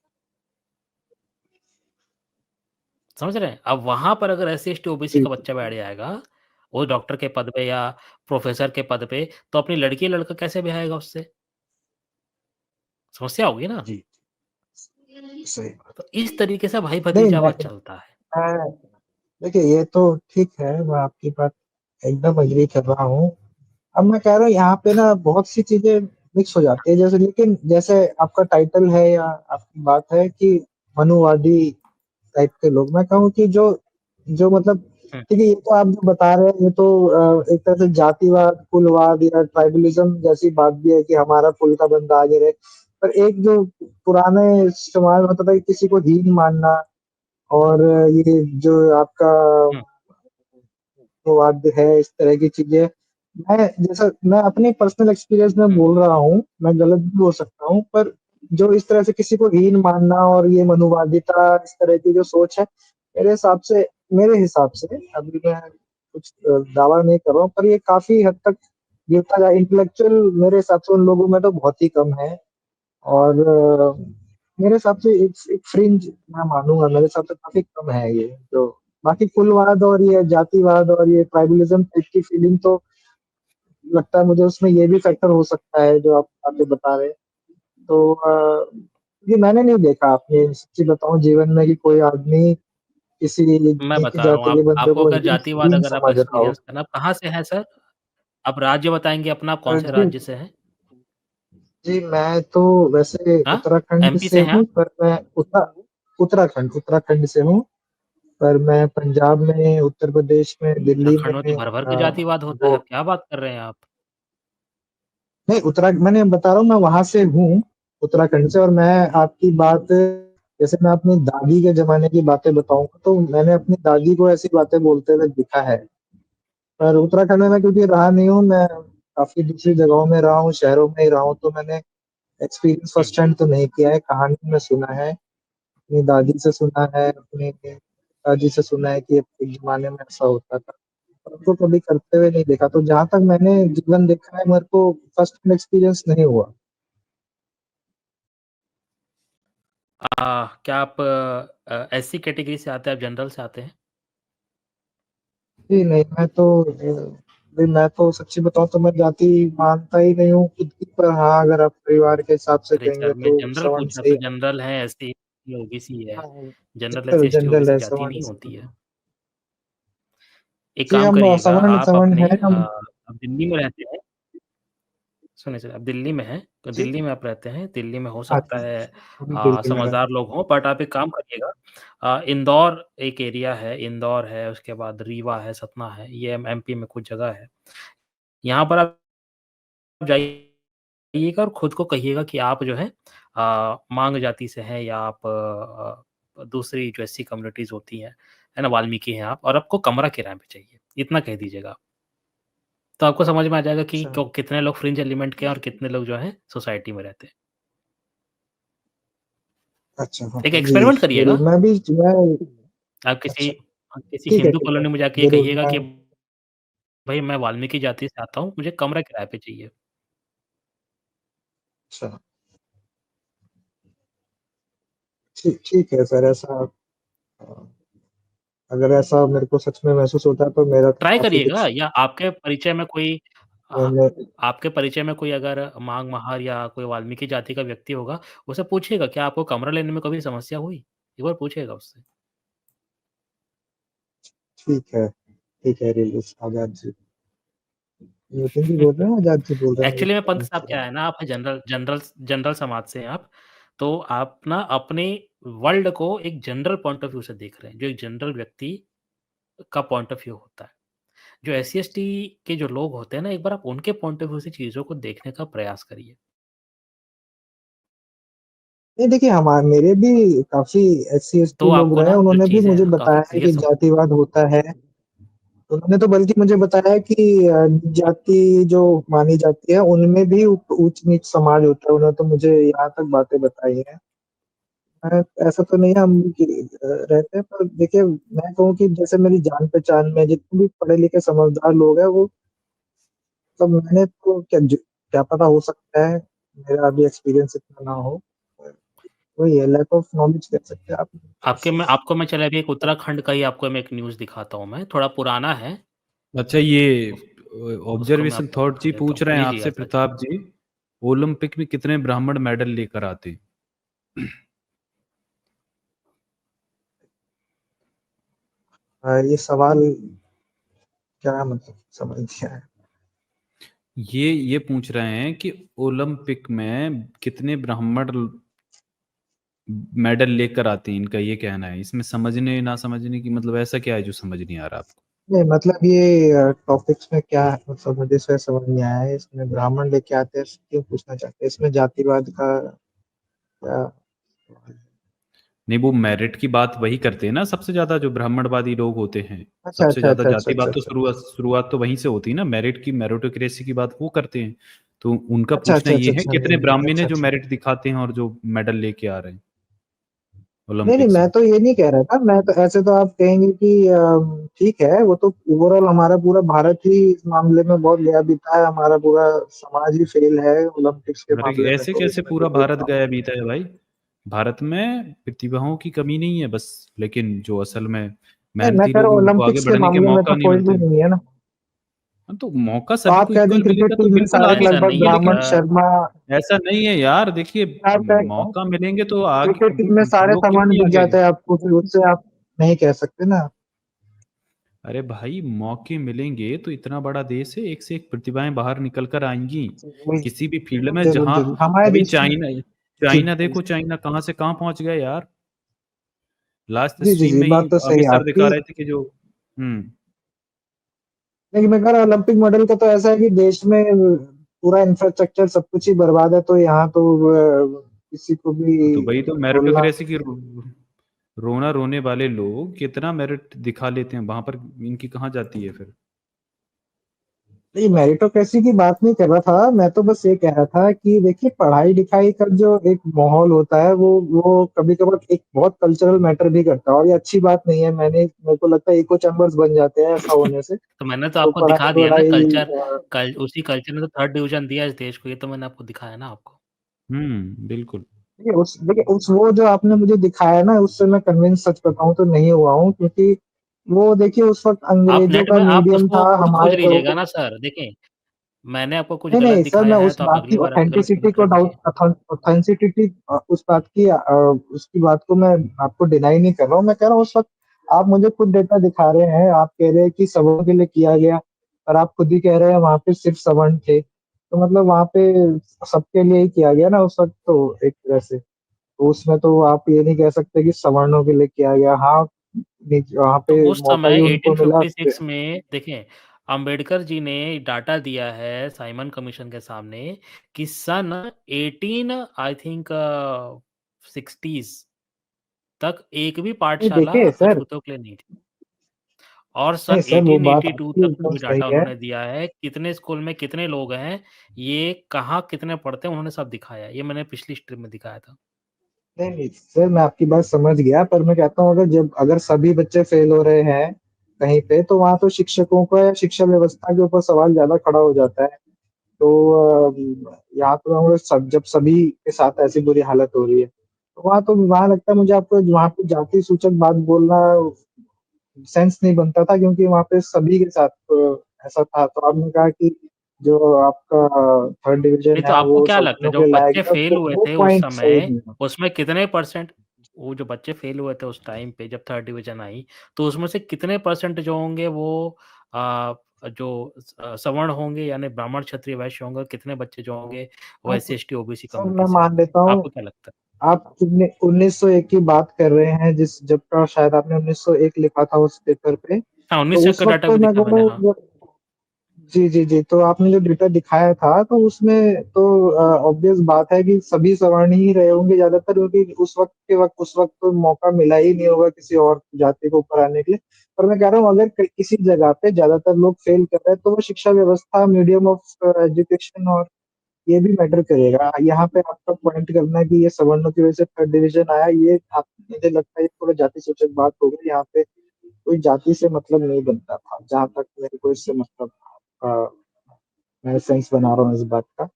Speaker 3: समझ रहे हैं? अब वहाँ पर अगर एससी, एसटी, ओबीसी
Speaker 1: जी,
Speaker 3: का बच्चा बैठ जाएगा, वो डॉक्टर के पद पे या प्रोफ़ेसर के पद पे, तो अपनी लड़की या लड़का कैसे ब्याएगा उससे? समस्या होगी ना?
Speaker 1: जी, सही बात।
Speaker 3: तो इस तरीके से
Speaker 1: नहीं,
Speaker 3: भाई-भतीजावाद चलता है।
Speaker 1: मैं देखिए, ये तो ठीक है, मैं आपकी बात एकदम एग्री कर रहा हूँ। अब मैं कह रहा हूँ यहाँ पे ना बहुत सी चीज़ें मिक्स हो जाती है, जैसे लेकिन जैसे आपका टाइटल है या आपकी बात है कि मनुवादी टाइप के लोग, मैं कहूँ कि जो जो मतलब
Speaker 3: हुँ,
Speaker 1: ठीक है, ये तो आप जो बता रहे हैं, ये तो एक तरह से जातिवाद, कुलवाद या ट्राइबलिज़्म जैसी बात भी है कि हमारा कुल का बंदा आगे रहे। पर एक जो पुराने समाज में होता था कि किसी को हीन मानना, और ये जो आपका
Speaker 3: हुँ।
Speaker 1: मनुवाद है, इस तरह की चीज़ें। मैं अपने पर्सनल एक्सपीरियंस में बोल रहा हूँ, मैं गलत भी हो सकता हूँ, पर जो इस तरह से किसी को हीन मानना और ये मनुवादिता, इस तरह की जो सोच है, मेरे हिसाब से अभी मैं कुछ दावा नहीं कर रहा हूँ, पर ये काफ़ी हद तक गिरता जा इंटेलेक्चुअल मेरे हिसाब से उन लोगों में तो बहुत ही कम है। और मेरे हिसाब से एक फ्रिंज मैं मानूँगा, मेरे हिसाब से काफ़ी कम है ये जो बाकी कुलवाद और ये जातिवाद और ये ट्राइबलिज़्म टाइप की फीलिंग तो लगता है मुझे उसमें ये भी फैक्टर हो सकता है जो आप बातें बता रहे हैं। तो ये मैंने नहीं देखा अपने सच्ची बताऊँ जीवन में कि कोई आदमी किसी
Speaker 3: मैं
Speaker 1: नीची
Speaker 3: बता रहा हूँ
Speaker 1: जाति के बंदे
Speaker 3: आपको
Speaker 1: को
Speaker 3: अगर जातिवाद
Speaker 1: हीन
Speaker 3: अगर आप
Speaker 1: समझ रहा हो।
Speaker 3: एक्सपीरियंस करना, आप कहाँ से हैं सर? आप राज्य बताएँगे अपना, आप कौन से
Speaker 1: जी,
Speaker 3: राज्य से हैं?
Speaker 1: जी, मैं तो वैसे
Speaker 3: हाँ?
Speaker 1: उत्तराखंड
Speaker 3: एमपी से
Speaker 1: से
Speaker 3: हैं
Speaker 1: हूँ,
Speaker 3: आप?
Speaker 1: पर मैं उत्तराखंड से हूँ, पर मैं पंजाब में, उत्तर प्रदेश में, दिल्ली
Speaker 3: उत्तराखंड में तो
Speaker 1: में
Speaker 3: भर-भर के जातिवाद होता
Speaker 1: वो
Speaker 3: है, क्या बात कर रहे हैं आप?
Speaker 1: नहीं मैंने बता रहा हूँ मैं वहाँ से हूँ, उत्तराखंड से। और मैं आपकी बात जैसे मैं अपनी दादी के ज़माने की बातें बताऊँगा तो मैंने अपनी दादी को ऐसी बातें बोलते हुए देखा है। पर उत्तराखंड में मैं क्योंकि रहा नहीं हूँ, मैं काफ़ी दूसरी जगहों में रहा हूँ, शहरों में ही रहा हूँ, तो मैंने एक्सपीरियंस
Speaker 3: हुँ।
Speaker 1: फर्स्ट हैंड तो नहीं किया है, कहानी में सुना है, अपनी दादी से सुना है, अपने पिताजी से सुना है कि एक ज़माने में ऐसा होता था। पर उनको कभी करते हुए नहीं देखा, तो जहाँ तक मैंने जीवन देखा है, मेरे को फर्स्ट हैंड एक्सपीरियंस नहीं हुआ।
Speaker 3: क्या आप एससी कैटेगरी से आते हैं, आप जनरल से आते हैं?
Speaker 1: जी, नहीं, मैं तो सच्ची बताऊँ तो मैं जाति मानता ही नहीं हूँ खुद की, पर हाँ, अगर आप परिवार के हिसाब से
Speaker 3: अरे सर,
Speaker 1: कहेंगे
Speaker 3: मैं
Speaker 1: तो
Speaker 3: जनरल
Speaker 1: सवर्ण
Speaker 3: पूछ रहा
Speaker 1: से ही
Speaker 3: था,
Speaker 1: आता
Speaker 3: जनरल है, एससी या ओबीसी है।
Speaker 1: है। हाँ,
Speaker 3: general SC, ST,
Speaker 1: general
Speaker 3: OBC
Speaker 1: है,
Speaker 3: जाति नहीं होती है। एक
Speaker 1: जी,
Speaker 3: काम
Speaker 1: हम
Speaker 3: करिएगा,
Speaker 1: सवर्ण
Speaker 3: आप
Speaker 1: सवर्ण
Speaker 3: अपने
Speaker 1: हैं हम।
Speaker 3: आप दिल्ली में रहते हैं, सुनिए सर, आप दिल्ली में हैं, तो
Speaker 1: जी,
Speaker 3: दिल्ली में आप रहते हैं, दिल्ली में हो
Speaker 1: हाँ,
Speaker 3: सकता है
Speaker 1: हम दिल्ली में
Speaker 3: समझदार
Speaker 1: रहते
Speaker 3: लोग हों, बट आप एक काम करिएगा, इंदौर एक एरिया है, इंदौर है, उसके बाद रीवा है, सतना है, ये एमपी में कुछ जगह है। यहाँ पर आप जाइएगा और खुद को कहिएगा कि आप जो है मांग जाति से हैं या आप दूसरी जो एससी कम्युनिटीज़ होती हैं, है ना? वाल्मीकि हैं आप और आपको कमरा किराए पे चाहिए, इतना कह दीजिएगा आप। तो आपको समझ में आ जाएगा कि
Speaker 1: अच्छा,
Speaker 3: क्यों कितने लोग फ्रिंज एलिमेंट के हैं और कितने लोग जो है सोसाइटी में रहते हैं।
Speaker 1: अच्छा, हाँ,
Speaker 3: एक
Speaker 1: जी,
Speaker 3: एक्सपेरिमेंट करिएगा,
Speaker 1: ज़रूर मैं
Speaker 3: आप किसी
Speaker 1: अच्छा,
Speaker 3: किसी हिंदू
Speaker 1: ठीक है,
Speaker 3: कॉलोनी में जाके ये
Speaker 1: ज़रूर
Speaker 3: कहिएगा
Speaker 1: मैं
Speaker 3: कि भई मैं वाल्मीकि जाति से आता हूँ, मुझे कमरा किराए पे चाहिए।
Speaker 1: अच्छा, ठीक है सर, ऐसा अगर ऐसा मेरे को सच में महसूस होता है तो मेरा तो
Speaker 3: ट्राई
Speaker 1: काफ़ी
Speaker 3: करिएगा
Speaker 1: कुछ
Speaker 3: या आपके परिचय में कोई अ,
Speaker 1: मैं
Speaker 3: आपके परिचय में कोई अगर मांग महार या कोई वाल्मीकि जाति का व्यक्ति होगा, उससे पूछिएगा क्या आपको कमरा लेने में कभी समस्या हुई? एक बार पूछिएगा उससे।
Speaker 1: ठीक है, रिलीज़ आज़ाद जी। नितिन जी बोल रहे हैं, आज़ाद जी बोल रहे हैं, मुझे
Speaker 3: एक्चुअली में
Speaker 1: पता
Speaker 3: पंत
Speaker 1: नहीं
Speaker 3: साहब
Speaker 1: चला।
Speaker 3: क्या है ना, आप जनरल जनरल जनरल समाज से हैं आप, तो आप ना अपने वर्ल्ड को एक जनरल पॉइंट ऑफ व्यू से देख रहे हैं, जो एक जनरल व्यक्ति का पॉइंट ऑफ व्यू होता है। जो एससी-एसटी के जो लोग होते हैं ना, एक बार आप उनके पॉइंट ऑफ व्यू से चीज़ों को देखने का प्रयास करिए।
Speaker 1: नहीं देखिए मेरे भी काफ़ी एससी-एसटी
Speaker 3: तो
Speaker 1: लोग
Speaker 3: आपको
Speaker 1: रहे हैं,
Speaker 3: ना जो
Speaker 1: उन्होंने भी
Speaker 3: चीज़ें हैं
Speaker 1: मुझे
Speaker 3: ना, काफ़ी
Speaker 1: बताया है
Speaker 3: क्लियर
Speaker 1: कि
Speaker 3: समझ
Speaker 1: जातिवाद होता है। उन्होंने तो बल्कि मुझे बताया कि जाति जो मानी जाती है, उनमें भी ऊँच-नीच समाज होता है। उन्होंने तो मुझे यहाँ तक बातें बताई हैं। ऐसा तो नहीं है रहते हैं, पर देखिए मैं कहूँ कि जैसे मेरी जान-पहचान में जितने भी पढ़े-लिखे समझदार लोग हैं, वो सब मैंने तो क्या पता हो सकता है, मेरा अभी एक्सपीरियंस इतना ना हो। वही है लैक ऑफ नॉलेज कह सकते हैं आप।
Speaker 3: आपको मैं चलिए अभी एक उत्तराखंड का ही आपको मैं एक न्यूज़ दिखाता हूँ मैं, थोड़ा पुराना है,
Speaker 2: अच्छा, ये
Speaker 3: उस उसको मैं
Speaker 2: ऑब्जर्वेशन
Speaker 3: आपको
Speaker 2: थॉट
Speaker 3: दिखा
Speaker 2: जी
Speaker 3: देता
Speaker 2: पूछ
Speaker 3: हूँ।
Speaker 2: रहे हैं
Speaker 3: लीजिए
Speaker 2: आपसे
Speaker 3: आज़ाद जी।
Speaker 2: प्रताप जी, ओलंपिक में कितने ब्राह्मण मेडल लेकर आते?
Speaker 1: ये सवाल क्या मतलब समझ नहीं आया।
Speaker 2: ये पूछ रहे हैं कि ओलंपिक में कितने ब्राह्मण मेडल लेकर आते हैं, इनका ये कहना है। इसमें समझने ना समझने की मतलब ऐसा क्या है जो समझ नहीं आ रहा आपको?
Speaker 1: नहीं मतलब ये टॉपिक्स में क्या है, मतलब मुझे इसमें समझ नहीं आया है। इसमें ब्राह्मण लेके आते हैं क्यों पूछना चाहते हैं? इसमें जातिवाद का क्या?
Speaker 2: नहीं, वो मेरिट की बात वही करते हैं ना सबसे ज्यादा, जो ब्राह्मणवादी लोग होते हैं।
Speaker 1: अच्छा
Speaker 2: सबसे
Speaker 1: अच्छा
Speaker 2: ज्यादा
Speaker 1: अच्छा अच्छा
Speaker 2: जाति
Speaker 1: अच्छा
Speaker 2: बात तो
Speaker 1: अच्छा
Speaker 2: शुरुआत तो वहीं से होती है ना, मेरिट की, मेरिटोक्रेसी की बात वो करते हैं। तो उनका
Speaker 1: अच्छा
Speaker 2: पूछना
Speaker 1: अच्छा
Speaker 2: ये
Speaker 1: अच्छा
Speaker 2: है
Speaker 1: अच्छा
Speaker 2: कितने
Speaker 1: नहीं,
Speaker 2: ब्राह्मण है
Speaker 1: अच्छा
Speaker 2: जो
Speaker 1: अच्छा।
Speaker 2: मेरिट दिखाते हैं और जो मेडल लेके आ रहे हैं
Speaker 1: नहीं नहीं,
Speaker 2: ओलंपिक्स
Speaker 1: मैं
Speaker 2: में।
Speaker 1: तो ये नहीं कह रहा था। मैं तो ऐसे तो आप कहेंगे कि ठीक है, वो तो ओवरऑल हमारा पूरा भारत ही इस मामले में बहुत गया बीता है, हमारा पूरा समाज ही फेल है ओलंपिक्स के
Speaker 2: अरे
Speaker 1: मामले में,
Speaker 2: ऐसे
Speaker 1: तो
Speaker 2: कैसे
Speaker 1: इसमें तो
Speaker 2: पूरा
Speaker 1: कोई
Speaker 2: भारत
Speaker 1: काम
Speaker 2: गया
Speaker 1: नहीं है।
Speaker 2: बीता है भाई। भारत में प्रतिभाओं की कमी नहीं है बस, लेकिन जो असल में
Speaker 1: नहीं, मैं
Speaker 2: मेहनती
Speaker 1: कह रहा
Speaker 2: लोग
Speaker 1: हूँ
Speaker 2: हैं, उनको आगे
Speaker 1: ओलंपिक्स के
Speaker 2: बढ़ने के
Speaker 1: मामले में
Speaker 2: मौका
Speaker 1: तो
Speaker 2: नहीं
Speaker 1: कोई भी
Speaker 2: मिलते।
Speaker 1: नहीं है ना।
Speaker 2: हाँ, तो मौका
Speaker 1: तो
Speaker 2: सभी
Speaker 1: आप
Speaker 2: को
Speaker 1: कह दें
Speaker 2: इक्वल
Speaker 1: क्रिकेट
Speaker 2: मिलेगा तो
Speaker 1: टीम में
Speaker 2: बिल्कुल
Speaker 1: सारे
Speaker 2: आगे
Speaker 3: ऐसा
Speaker 1: लगभग
Speaker 3: नहीं
Speaker 2: बढ़ेंगे,
Speaker 3: है
Speaker 2: लेकिन
Speaker 1: ब्राह्मण शर्मा।
Speaker 2: ऐसा नहीं है यार। देखिए, मौका मिलेंगे तो आगे
Speaker 1: क्रिकेट टीम में सारे
Speaker 2: लोग क्यों
Speaker 1: सवर्ण
Speaker 2: नहीं
Speaker 1: दिख
Speaker 2: आगे।
Speaker 1: जाते हैं आपको, फिर उससे आप नहीं कह सकते ना।
Speaker 2: अरे भाई, मौके मिलेंगे तो इतना बड़ा देश है, एक से एक प्रतिभाएं बाहर निकल कर आएंगी
Speaker 1: वही,
Speaker 2: किसी भी फील्ड में।
Speaker 1: जरूर
Speaker 2: जहां
Speaker 1: जरूर हमारे
Speaker 2: अभी
Speaker 1: देश में।
Speaker 2: चाइना
Speaker 1: जी
Speaker 2: चाइना देखो, चाइना कहाँ से कहाँ पहुंच गया यार। लास्ट
Speaker 1: जी जी
Speaker 2: स्ट्रीम
Speaker 1: जी,
Speaker 2: में ही
Speaker 1: बात तो सही
Speaker 2: अमित
Speaker 1: है
Speaker 2: सर दिखा
Speaker 1: आपकी।
Speaker 2: रहे थे कि जो
Speaker 1: लेकिन मैं कह रहा ओलंपिक मेडल का तो ऐसा है कि देश में पूरा इंफ्रास्ट्रक्चर सब कुछ ही बर्बाद है, तो यहाँ तो किसी को भी
Speaker 2: तो वही तो
Speaker 1: बोलना।
Speaker 2: मेरिटोक्रेसी की रोना रोने वाले लोग कितना मेरिट दिखा लेते हैं वहां पर, इनकी कहाँ जाती है फिर।
Speaker 1: नहीं, मेरिटोक्रेसी की बात नहीं कर रहा था, मैं तो बस ये कह रहा था कि देखिए पढ़ाई लिखाई का जो एक माहौल होता है, वो कभी कभार एक बहुत कल्चरल मैटर भी करता है, और ये अच्छी बात नहीं है। मेरे को लगता है इको चैम्बर्स बन जाते हैं ऐसा होने से।
Speaker 3: तो मैंने तो
Speaker 1: तो
Speaker 3: आपको दिखा
Speaker 1: पढ़ाई
Speaker 3: दिया ना
Speaker 1: वढ़ाई
Speaker 3: उसी कल्चर ने तो 3rd डिवीज़न दिया इस देश को, ये तो मैंने आपको दिखाया ना आपको।
Speaker 2: बिल्कुल।
Speaker 1: देखिए उस वो जो आपने मुझे दिखाया ना, उससे मैं कन्विंस सच बताऊं तो नहीं हुआ हूँ, क्योंकि वो देखिए उस वक्त
Speaker 3: आप
Speaker 1: अंग्रेजों
Speaker 3: नेट
Speaker 1: का
Speaker 3: में आप
Speaker 1: मीडियम
Speaker 3: उसको
Speaker 1: था
Speaker 3: खुद खोज
Speaker 1: हमारे
Speaker 3: लीजिएगा ना सर, देखें, मैंने आपको कुछ
Speaker 1: नहीं
Speaker 3: गलत
Speaker 1: नहीं सर, मैं
Speaker 3: दिखाया है
Speaker 1: उस
Speaker 3: तो आप
Speaker 1: बात की
Speaker 3: अगली बार गलत
Speaker 1: ऑथेंटिसिटी
Speaker 3: मत
Speaker 1: को डाउट,
Speaker 3: रखिए।
Speaker 1: ऑथेंटिसिटी उस बात की उसकी बात को मैं आपको डिनाई नहीं कर रहा हूँ। मैं कह रहा हूँ उस वक्त आप मुझे खुद डेटा दिखा रहे हैं, आप कह रहे हैं कि सवर्णों के लिए किया गया, और आप खुद ही कह रहे हैं वहां पे सिर्फ सवर्ण थे, तो मतलब वहां पे सबके लिए ही किया गया ना उस वक्त, तो एक तरह से तो उसमें तो आप ये नहीं कह सकते कि सवर्णों के लिए किया गया। हाँ, वहां
Speaker 3: तो
Speaker 1: पे
Speaker 3: उस
Speaker 1: मौका ही
Speaker 3: समय
Speaker 1: उनको मिला।
Speaker 3: 1856 में देखें, अंबेडकर जी ने डाटा दिया है साइमन कमीशन के सामने कि सन 18 आई थिंक 60s तक एक भी
Speaker 1: नहीं
Speaker 3: पाठशाला
Speaker 1: देखिए सर,
Speaker 3: अछूतों के लिए नहीं थी, और
Speaker 1: नहीं
Speaker 3: सन
Speaker 1: सर, वो बात
Speaker 3: 1882
Speaker 1: आपकी
Speaker 3: तक
Speaker 1: एकदम
Speaker 3: भी
Speaker 1: सही
Speaker 3: डाटा
Speaker 1: है।
Speaker 3: उन्होंने दिया है, कितने स्कूल में कितने लोग हैं, ये कहाँ कितने पढ़ते हैं, उन्होंने सब दिखाया है। ये मैंने पिछली स्ट्रिप में दिखाया था।
Speaker 1: नहीं नहीं सर, मैं आपकी बात समझ गया, पर मैं कहता हूँ अगर सभी बच्चे फेल हो रहे हैं कहीं पे, तो वहां तो शिक्षकों का या शिक्षा व्यवस्था के ऊपर सवाल ज्यादा खड़ा हो जाता है। तो यहाँ तो सब जब सभी के साथ ऐसी बुरी हालत हो रही है, तो वहां लगता है मुझे आपको वहां पे जाति सूचक बात बोलना सेंस नहीं बनता था, क्योंकि वहां पे सभी के साथ ऐसा था। तो आपने कहा कि जो आपका 3rd
Speaker 3: नहीं
Speaker 1: डिवीजन
Speaker 3: तो
Speaker 1: है
Speaker 3: आपको
Speaker 1: वो
Speaker 3: क्या लगता है
Speaker 1: सवर्णों
Speaker 3: जो
Speaker 1: के लाया
Speaker 3: बच्चे
Speaker 1: गया,
Speaker 3: फेल
Speaker 1: तो
Speaker 3: हुए
Speaker 1: वो
Speaker 3: थे उस
Speaker 1: पॉइंट सही
Speaker 3: समय,
Speaker 1: नहीं है।
Speaker 3: उसमें कितने परसेंट, वो जो बच्चे फेल हुए थे उस टाइम पे जब 3rd डिवीजन आई, तो उसमें से कितने परसेंट जो होंगे वो जो सवर्ण होंगे यानी ब्राह्मण क्षत्रिय वैश्य होंगे, कितने बच्चे जो होंगे वो
Speaker 1: हाँ,
Speaker 3: SC ST OBC
Speaker 1: sir
Speaker 3: community
Speaker 1: मैं
Speaker 3: से
Speaker 1: मान
Speaker 3: होंगे?
Speaker 1: लेता हूँ।
Speaker 3: आपको क्या लगता है?
Speaker 1: आप 1901 की बात कर रहे हैं, जिस जब का शायद आपने 1901 लिखा था उस पेपर पे,
Speaker 3: हाँ,
Speaker 1: तो
Speaker 3: 1900
Speaker 1: उस
Speaker 3: का
Speaker 1: वक्त
Speaker 3: डाटा
Speaker 1: तो
Speaker 3: भी
Speaker 1: मैं
Speaker 3: दिखाया
Speaker 1: कह
Speaker 3: मैंने,
Speaker 1: रहा
Speaker 3: हाँ।
Speaker 1: हूँ। जी जी जी, तो आपने जो डेटा दिखाया था, तो उसमें तो ऑब्वियस बात है कि सभी सवर्ण ही रहे होंगे ज्यादातर, क्योंकि उस वक्त तो मौका मिला ही नहीं होगा किसी और जाति को ऊपर आने के लिए। पर मैं कह रहा हूँ अगर किसी जगह पे ज्यादातर लोग फेल कर रहे हैं, तो वो शिक्षा व्यवस्था, मीडियम ऑफ एजुकेशन और ये भी मैटर करेगा। यहाँ पे आपका पॉइंट करना है कि ये सवर्णों की वजह से 3rd डिवीजन आया, ये आप मुझे लगता है ये थोड़ा जाति सूचक बात हो गई। यहाँ पे कोई जाति से मतलब नहीं बनता था, जहां तक मेरे को इससे मतलब था। मैं सेंस बना रहा हूँ इस बात का।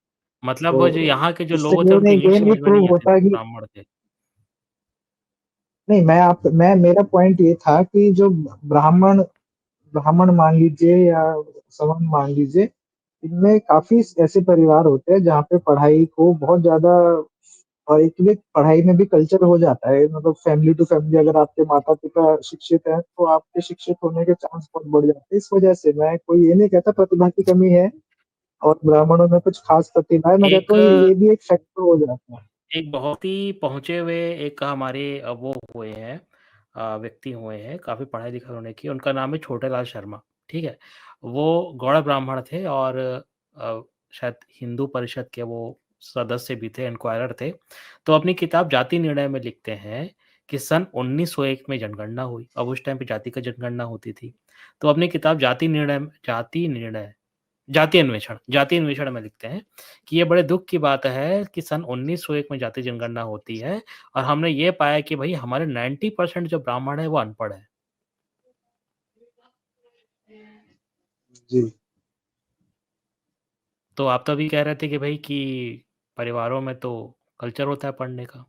Speaker 3: मतलब वो जो
Speaker 1: तो
Speaker 3: यहाँ के जो
Speaker 1: इससे
Speaker 3: लोग थे
Speaker 1: ये
Speaker 3: उनको
Speaker 1: नहीं, ये
Speaker 3: इंग्लिश
Speaker 1: नहीं
Speaker 3: समझ में
Speaker 1: प्रूव
Speaker 3: नहीं आती
Speaker 1: होता
Speaker 3: थी,
Speaker 1: कि
Speaker 3: ब्राह्मण थे।
Speaker 1: नहीं। मैं मेरा पॉइंट ये था कि जो ब्राह्मण ब्राह्मण मान लीजिए या सवर्ण मान लीजिए, इनमें काफी ऐसे परिवार होते हैं जहाँ पे पढ़ाई को बहुत ज्यादा, और एक भी पढ़ाई में भी कल्चर हो जाता है, मतलब फैमिली टू फैमिली, अगर आपके माता पिता शिक्षित हैं तो आपके शिक्षित होने के चांस बहुत बढ़ जाते हैं। इस वजह से मैं कोई ये नहीं कहता प्रतिभा की कमी है और ब्राह्मणों में कुछ खास प्रतिभा है, मैं कहता
Speaker 3: एक
Speaker 1: हूँ ये भी एक फैक्टर हो जाता है।
Speaker 3: एक बहुत ही पहुंचे हुए एक हमारे वो हुए हैं, व्यक्ति हुए हैं काफी पढ़ाई लिखाई होने की, उनका नाम है छोटेलाल शर्मा। ठीक है, वो गौड़ ब्राह्मण थे और शायद हिंदू परिषद के वो सदस्य भी थे, इंक्वायरर थे। तो अपनी किताब जाति निर्णय में लिखते हैं कि सन 1901 में जनगणना हुई। अब उस टाइम पे जाति का जनगणना होती थी। तो अपनी किताब जाति अन्वेषण में लिखते हैं कि ये बड़े दुःख की बात है कि सन 1901 में जाति जनगणना होती है और हमने ये पाया कि भई हमारे 90% जो ब्राह्मण हैं वो अनपढ़ हैं।
Speaker 1: जी।
Speaker 3: तो आप तो अभी कह रहे थे कि भई कि परिवारों में तो कल्चर होता है पढ़ने का।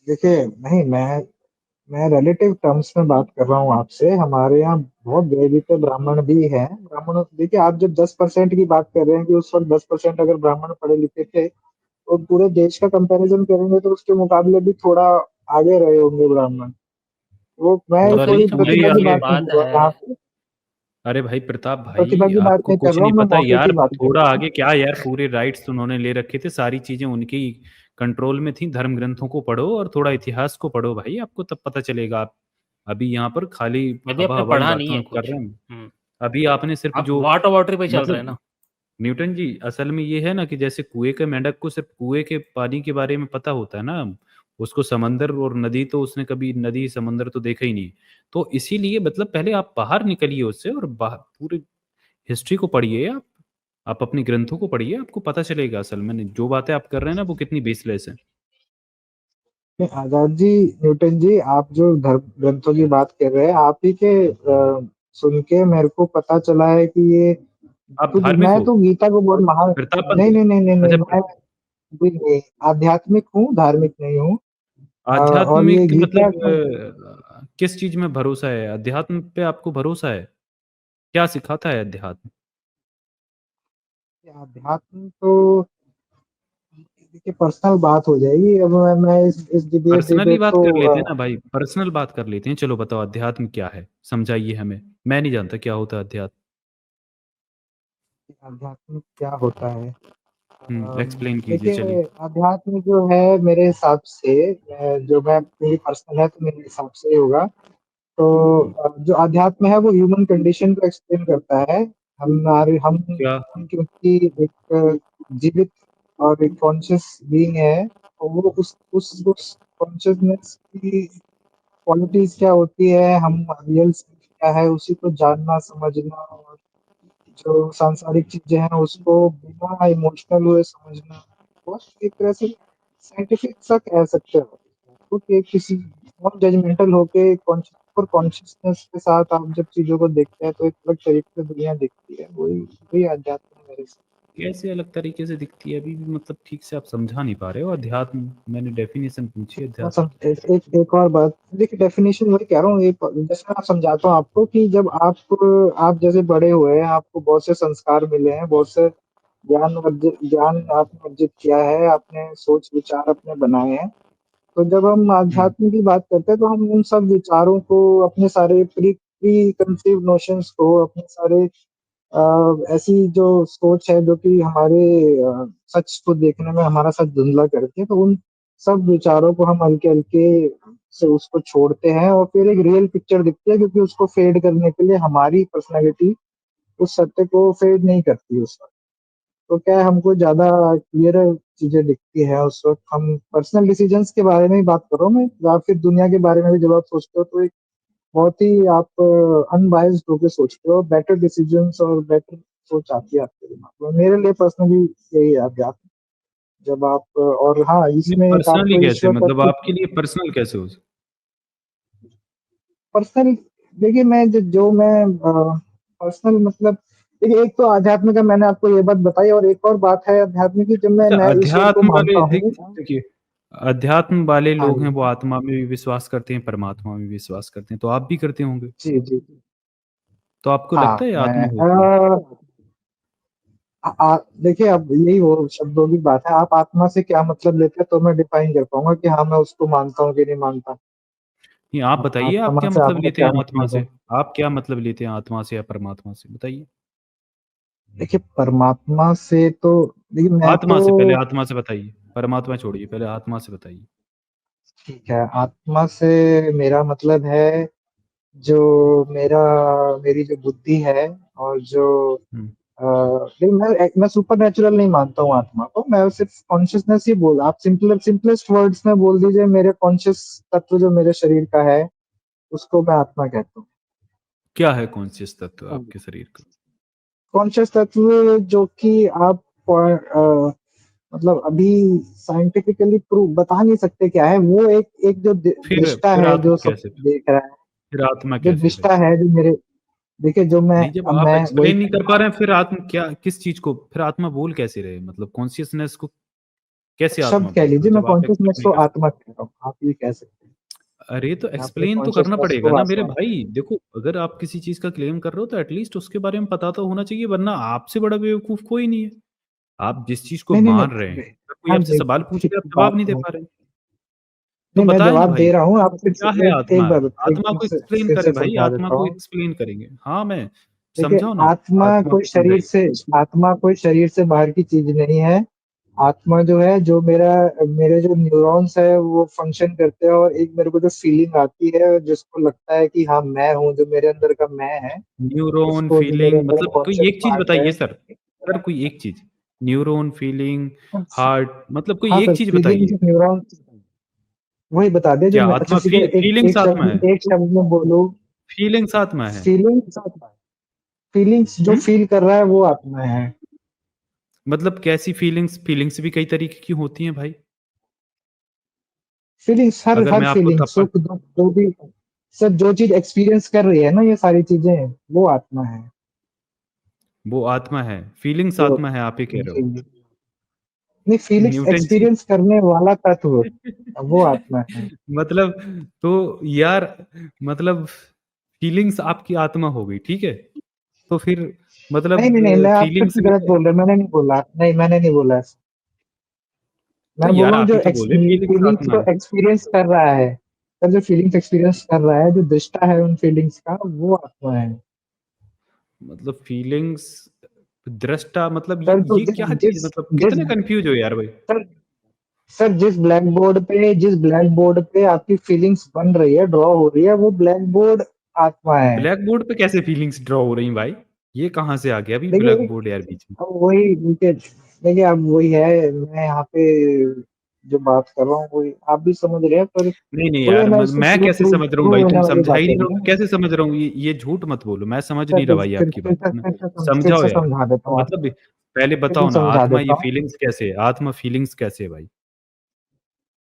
Speaker 1: देखिए, नहीं मैं रिलेटिव टर्म्स में बात कर रहा हूँ आपसे। हमारे यहाँ बहुत गरीब ब्राह्मण भी हैं। ब्राह्मणों देखिए, आप जब 10% की बात कर रहे हैं कि उस वक़्त 10% अगर ब्राह्मण पढ़े-लिखे थे, तो पूरे देश का कंपैरिज़न करेंगे तो उसके मुकाबले भी थोड़ा आगे रहे होंगे ब्राह्मण। वो मैं
Speaker 3: तो
Speaker 2: अरे
Speaker 3: भई
Speaker 1: कोई
Speaker 2: क्यों नहीं
Speaker 1: प्रतिभा की
Speaker 2: आगे?
Speaker 1: बात नहीं
Speaker 3: बात
Speaker 1: कर रहा यहाँ
Speaker 3: है
Speaker 1: पे।
Speaker 2: अरे भाई प्रताप
Speaker 1: प्रतिभा
Speaker 2: भाई,
Speaker 1: की बात
Speaker 2: आपको
Speaker 1: नहीं कर
Speaker 2: कुछ
Speaker 1: रहा
Speaker 2: नहीं
Speaker 1: हूँ, मैं
Speaker 2: पता
Speaker 1: मौके
Speaker 2: यार।
Speaker 1: की बात कर
Speaker 2: थोड़ा
Speaker 1: रहा हूँ।
Speaker 2: आगे क्या यार, पूरे राइट्स उन्होंने ले रखे थे, सारी चीजें उनकी कंट्रोल में थी। धर्म ग्रंथों को पढ़ो और थोड़ा इतिहास को पढ़ो भाई, आपको तब पता चलेगा। आप अभी यहाँ पर खाली
Speaker 3: यदि
Speaker 2: हवा
Speaker 3: आपने
Speaker 2: हवाई
Speaker 3: पढ़ा नहीं है
Speaker 2: बातों कर
Speaker 3: कुछ।
Speaker 2: रहे हैं।
Speaker 3: हुँ।
Speaker 2: अभी आपने सिर्फ
Speaker 3: आप
Speaker 2: जो
Speaker 3: वाटर वाटर पे चल रहे हैं
Speaker 2: मतलब
Speaker 3: ना।
Speaker 2: न्यूटन जी, असल में ये है ना कि जैसे कुएं के मेंढक को सिर्फ कुएं के पानी के बारे में पता होता है ना, उसको समंदर और नदी तो उसने कभी नदी समंदर तो देखा ही नहीं। तो इसीलिए मतलब पहले आप बाहर निकलिए उससे और पूरे हिस्ट्री को पढ़िए आप अपनी ग्रंथों को पढ़िए, आपको पता चलेगा असल में जो बातें आप कर रहे हैं ना वो कितनी बेसलेस है।
Speaker 1: नहीं, आजाद जी, न्यूटन जी, आप जो धर्म ग्रंथों की बात कर रहे हैं, आप ही के सुन के मेरे को पता चला है कि ये,
Speaker 2: आप
Speaker 1: क्योंकि
Speaker 2: धार्मिक
Speaker 1: मैं
Speaker 2: हो?
Speaker 1: तो गीता को बहुत महान,
Speaker 2: प्रताप
Speaker 1: नहीं
Speaker 2: पंत?
Speaker 1: नहीं नहीं नहीं नहीं,
Speaker 2: अच्छा,
Speaker 1: मैं जी नहीं, आध्यात्मिक हूँ, धार्मिक नहीं हूँ। और ये
Speaker 2: आध्यात्मिक
Speaker 1: गीता
Speaker 2: मतलब
Speaker 1: का
Speaker 2: किस चीज में भरोसा है? अध्यात्म पे आपको भरोसा है? क्या सिखाता है अध्यात्म?
Speaker 1: अध्यात्म तो देखिए पर्सनल बात हो जाएगी। अब मैं इस
Speaker 2: पर्सनली
Speaker 1: डिबेट
Speaker 2: बात
Speaker 1: को
Speaker 2: कर लेते हैं ना भाई, पर्सनल बात कर लेते हैं। चलो बताओ अध्यात्म क्या है, समझाइए हमें। मैं नहीं जानता क्या होता है अध्यात्म।
Speaker 1: अध्यात्म क्या होता है।
Speaker 2: एक्सप्लेन कीजिए चलिए।
Speaker 1: देखिए, अध्यात्म जो है मेरे हिसाब से, जो मैं मेरी पर्सनल है तो मेरे हिसाब से ही होगा। तो जो अध्यात्म है वो ह्यूमन कंडीशन को एक्सप्लेन करता है।
Speaker 2: क्या?
Speaker 1: हम क्योंकि एक जीवित और एक कॉन्शियस बीइंग है, तो वो उस कॉन्शियसनेस की क्वालिटीज क्या होती है, हम रियल सेल्फ क्या है, उसी को जानना समझना, और जो सांसारिक चीजें हैं उसको बिना इमोशनल हुए समझना, बहुत एक तरह से साइंटिफिक सा कह सकते हो। क्योंकि किसी नॉन जजमेंटल होके कॉन्शियसनेस के साथ आप जब चीजों को देखते हैं तो एक अलग तरीके से दुनिया दिखती है। वही वही अध्यात्म है मेरे से।
Speaker 2: कैसे अलग तरीके से दिखती है? अभी भी मतलब ठीक से आप समझा नहीं पा रहे हो अध्यात्म। मैंने डेफिनेशन पूछी
Speaker 1: मैं
Speaker 2: अध्यात्म की।
Speaker 1: एक और बात, देखिए डेफिनेशन वही कह रहा हूँ। जैसे मैं समझाता हूँ आपको कि जब आप जैसे बड़े हुए हैं, आपको बहुत से संस्कार मिले हैं, बहुत से ज्ञान आपने अर्जित किया है, आपने सोच विचार अपने बनाए हैं। तो जब हम
Speaker 2: हम्म।
Speaker 1: आध्यात्म की बात करते हैं तो हम उन सब विचारों को, अपने सारे प्री कंसीव नोशंस को, अपने सारे ऐसी जो सोच है जो कि हमारे सच को देखने में हमारा सच धुंधला करती है, तो उन सब विचारों को हम हल्के-हल्के से उसको छोड़ते हैं और फिर एक रियल पिक्चर दिखती है, क्योंकि उसको फेड करने के लिए हमारी पर्सनैलिटी उस सत्य को फेड नहीं करती उस वक़्त। तो क्या है, हमको ज़्यादा क्लियर चीज़ें दिखती हैं उस वक़्त। हम पर्सनल डिसीज़न्स के बारे में ही बात कर रहा हूँ मैं, या फिर दुनिया के बारे में भी जब आप सोचते हो तो एक बहुत ही आप अनबायस्ड होके सोचते हो, बेटर डिसीजंस और बेटर सोच आती है आपके दिमाग में। मेरे लिए पर्सनली यही है अध्यात्म। जब आप और हाँ,
Speaker 2: नहीं,
Speaker 1: इसमें एक
Speaker 2: पर्सनली
Speaker 1: आपको
Speaker 2: कैसे?
Speaker 1: ईश्वर
Speaker 2: मतलब
Speaker 1: तत्व
Speaker 2: आपके लिए पर्सनल कैसे हो?
Speaker 1: पर्सनल, देखिए मैं जो मैं पर्सनल मतलब, देखिए एक तो अध्यात्म का मैंने आपको ये बात बताई, और एक और बात है अध्यात्म की, जब
Speaker 2: अच्छा,
Speaker 1: मैं ईश्वर को
Speaker 2: अध्यात्म वाले
Speaker 1: मानता हूँ।
Speaker 2: देखिए, अध्यात्म वाले
Speaker 1: हाँ
Speaker 2: लोग हैं
Speaker 1: जी,
Speaker 2: वो आत्मा में भी विश्वास करते हैं, परमात्मा में भी विश्वास करते हैं, तो आप भी करते होंगे।
Speaker 1: जी, जी, जी।
Speaker 2: तो आपको लगता
Speaker 1: हाँ,
Speaker 2: है
Speaker 1: मैं
Speaker 2: आत्मा होती है?
Speaker 1: देखिए, अब यही वो शब्दों की बात है। आप आत्मा से क्या मतलब लेते हैं तो मैं डिफाइन कर पाऊँगा कि हाँ, मैं उसको मानता हूँ कि नहीं मानता।
Speaker 2: नहीं, आप बताइए आप
Speaker 1: आत्मा
Speaker 2: क्या
Speaker 1: से
Speaker 2: मतलब
Speaker 1: आपका
Speaker 2: लेते हैं
Speaker 1: क्या
Speaker 2: आत्मा
Speaker 1: मतलब है?
Speaker 2: से? आप क्या मतलब लेते हैं आत्मा से या परमात्मा से, बताइए।
Speaker 1: देखिए, परमात्मा से तो देखिए मैं
Speaker 2: आत्मा
Speaker 1: तो
Speaker 2: से, पहले आत्मा से बताइए, परमात्मा छोड़िए, पहले आत्मा से बताइए।
Speaker 1: ठीक है, आत्मा से मेरा मतलब है जो मेरा मेरी जो बुद्धि है, और जो
Speaker 2: हम्म।
Speaker 1: लेकिन मैं सुपरनैचुरल नहीं मानता हूँ आत्मा को, मैं सिर्फ कॉन्शियसनेस ही बोल, आप सिंपलेस्ट वर्ड्स में बोल दीजिए, मेरे कॉन्शियस तत्व जो मेरे शरीर का है उसको मैं आत्मा कहता हूँ।
Speaker 2: क्या है कॉन्शियस तत्व आपके शरीर का?
Speaker 1: कॉन्शियस तत्व जो कि आप मतलब अभी साइंटिफिकली प्रूव बता नहीं सकते क्या है वो, एक एक जो दृष्टा
Speaker 2: फिर
Speaker 1: है
Speaker 2: आत्मा
Speaker 1: जो सब
Speaker 2: कैसे?
Speaker 1: देख रहा है,
Speaker 2: फिर आत्मा
Speaker 1: जो
Speaker 2: कैसे भाई?
Speaker 1: दृष्टा है जो मेरे, देखिए जो
Speaker 2: नहीं, जब आप
Speaker 1: मैं वही
Speaker 2: एक्सप्लेन नहीं कर पा रहे हैं फिर आत्मा क्या, किस चीज को फिर आत्मा बोल कैसे रहे? मतलब कॉन्शियसनेस को कैसे आत्मा
Speaker 1: शब्द कह
Speaker 2: बोल रहे हो
Speaker 1: लीजिए, मैं
Speaker 2: जब आप एक्सप्लेन
Speaker 1: कॉन्शियसनेस
Speaker 2: नहीं
Speaker 1: को
Speaker 2: कर सकते?
Speaker 1: आत्मा कहता हूँ, आप ये कह सकते हैं।
Speaker 2: अरे तो
Speaker 1: मैं अपनी
Speaker 2: एक्सप्लेन तो करना
Speaker 1: कॉन्शियसनेस
Speaker 2: पड़ेगा
Speaker 1: को
Speaker 2: ना मेरे
Speaker 1: आत्मा,
Speaker 2: भाई। देखो, अगर आप किसी चीज का क्लेम कर रहे हो तो एटलीस्ट उसके बारे में पता तो होना चाहिए, वरना आपसे बड़ा बेवकूफ कोई नहीं है। आप जिस चीज को
Speaker 1: नहीं नहीं
Speaker 2: मान रहे हैं,
Speaker 1: नहीं,
Speaker 2: अगर कोई
Speaker 1: हाँ
Speaker 2: आपसे
Speaker 1: जी,
Speaker 2: सवाल पूछ
Speaker 1: ठीक
Speaker 2: रहे हैं, आप जवाब
Speaker 1: बात
Speaker 2: नहीं दे
Speaker 1: है।
Speaker 2: पा रहे हैं, तो
Speaker 1: नहीं, मैं
Speaker 2: बताएं ना
Speaker 1: जवाब
Speaker 2: भाई।
Speaker 1: दे रहा हूँ, आप फिर से
Speaker 2: क्या है
Speaker 1: एक
Speaker 2: आत्मा?
Speaker 1: बार
Speaker 2: आत्मा को एक्सप्लेन
Speaker 1: फिर
Speaker 2: करें
Speaker 1: से
Speaker 2: भाई,
Speaker 1: समझा
Speaker 2: आत्मा
Speaker 1: देता
Speaker 2: को
Speaker 1: हूँ।
Speaker 2: एक्सप्लेन करेंगे। हाँ, मैं
Speaker 1: देखिए,
Speaker 2: समझाओ ना, आत्मा को समझाइए।
Speaker 1: आत्मा कोई शरीर से बाहर की चीज नहीं है। आत्मा जो है, जो मेरे जो न्यूरॉन्स है वो फंक्शन करते हैं, और एक मेरे को जो फीलिंग आती है जिसको लगता है कि हाँ मैं हूँ, जो मेरे अंदर का मैं है,
Speaker 2: न्यूरॉन
Speaker 1: उसको जो मेरे
Speaker 2: फीलिंग
Speaker 1: अंदर
Speaker 2: मतलब कोई
Speaker 1: कॉन्शियस
Speaker 2: एक चीज
Speaker 1: पार्ट है।
Speaker 2: बताइए सर। सर कोई एक चीज, न्यूरॉन फीलिंग हार्ट, मतलब
Speaker 1: हाँ
Speaker 2: कोई
Speaker 1: सर,
Speaker 2: एक चीज
Speaker 1: फीलिंग्स
Speaker 2: बताइए।
Speaker 1: न्यूरॉन वही बता दिया जो
Speaker 2: क्या
Speaker 1: मैं, अच्छा
Speaker 2: आत्मा
Speaker 1: ठीक है,
Speaker 2: फीलिंग्स आत्मा है?
Speaker 1: एक शब्द में बोलूं,
Speaker 2: फीलिंग्स आत्मा है?
Speaker 1: फीलिंग्स फीलिंग्स जो
Speaker 2: हम्म
Speaker 1: फील कर रहा है वो आत्मा है।
Speaker 2: मतलब कैसी फीलिंग्स? फीलिंग्स भी कई तरीके की होती हैं भाई।
Speaker 1: फीलिंग्स,
Speaker 2: अगर
Speaker 1: हर
Speaker 2: मैं आपको
Speaker 1: फीलिंग,
Speaker 2: थप्पड़,
Speaker 1: सुख दुख जो भी, सब जो चीज एक्सपीरियंस कर रही है ना, ये सारी चीजें, वो आत्मा है।
Speaker 2: वो आत्मा है, फीलिंग्स
Speaker 1: जो
Speaker 2: आत्मा है, आप ही कह रहे
Speaker 1: जी,
Speaker 2: हो।
Speaker 1: नहीं, फीलिंग्स
Speaker 2: न्यूटन जी।
Speaker 1: एक्सपीरियंस करने वाला तत्व वो आत्मा है।
Speaker 2: मतलब तो यार, मतलब फीलिंग्स आपकी आत्मा हो गई, ठीक है? तो फिर
Speaker 1: नहीं
Speaker 2: मतलब
Speaker 1: नहीं नहीं, मैं आप फिर
Speaker 2: फीलिंग्स
Speaker 1: से गलत बोल रहे हैं, मैंने नहीं बोला, नहीं मैंने नहीं बोला ऐसा।
Speaker 2: तो
Speaker 1: मैं बोल
Speaker 2: यार
Speaker 1: रहा हूँ
Speaker 2: आप
Speaker 1: जो
Speaker 2: ही तो बोले फीलिंग्स
Speaker 1: फीलिंग्स
Speaker 2: आत्मा
Speaker 1: को
Speaker 2: है।
Speaker 1: एक्सपीरियंस कर रहा है, सर जो फीलिंग्स एक्सपीरियंस कर रहा है, जो दृष्टा है उन फीलिंग्स का, वो आत्मा है।
Speaker 2: मतलब फीलिंग्स दृष्टा, मतलब
Speaker 1: सर जो
Speaker 2: ये
Speaker 1: जिस
Speaker 2: क्या चीज,
Speaker 1: जिस
Speaker 2: मतलब
Speaker 1: जिस
Speaker 2: कितने कंफ्यूज हो यार भाई।
Speaker 1: सर सर जिस ब्लैक बोर्ड पे आपकी फीलिंग्स बन रही है, ड्रॉ हो रही है, वो ब्लैक बोर्ड आत्मा है।
Speaker 2: ब्लैक बोर्ड पे कैसे फीलिंग्स ड्रॉ हो रही भाई? ये कहाँ से आ गया अभी ब्लैक
Speaker 1: देखिए,
Speaker 2: बोर्ड यार बीच में?
Speaker 1: अब वही देखिए, देखिए अब वही है, मैं यहाँ पे जो बात कर रहा हूँ वही आप भी समझ रहे हैं, पर
Speaker 2: नहीं नहीं
Speaker 1: वही है
Speaker 2: यार,
Speaker 1: ना, इसको
Speaker 2: मैं कैसे समझ रहा हूँ
Speaker 1: प्रूव
Speaker 2: भाई? तुम
Speaker 1: होने वाली
Speaker 2: समझा ही
Speaker 1: बातें
Speaker 2: नहीं रहे हो,
Speaker 1: नहीं
Speaker 2: मैं
Speaker 1: है।
Speaker 2: कैसे समझ रहा हूँ? ये झूठ मत बोलो, मैं समझ
Speaker 1: सर
Speaker 2: नहीं रहा भाई आपकी बात ना।
Speaker 1: फिर
Speaker 2: समझाओ
Speaker 1: से
Speaker 2: यार,
Speaker 1: समझा देता हूँ आपको,
Speaker 2: मतलब पहले
Speaker 1: फिर से
Speaker 2: बताओ ना,
Speaker 1: समझा
Speaker 2: आत्मा
Speaker 1: देता
Speaker 2: ये
Speaker 1: हूँ।
Speaker 2: फीलिंग्स कैसे है? आत्मा फीलिंग्स कैसे है भाई?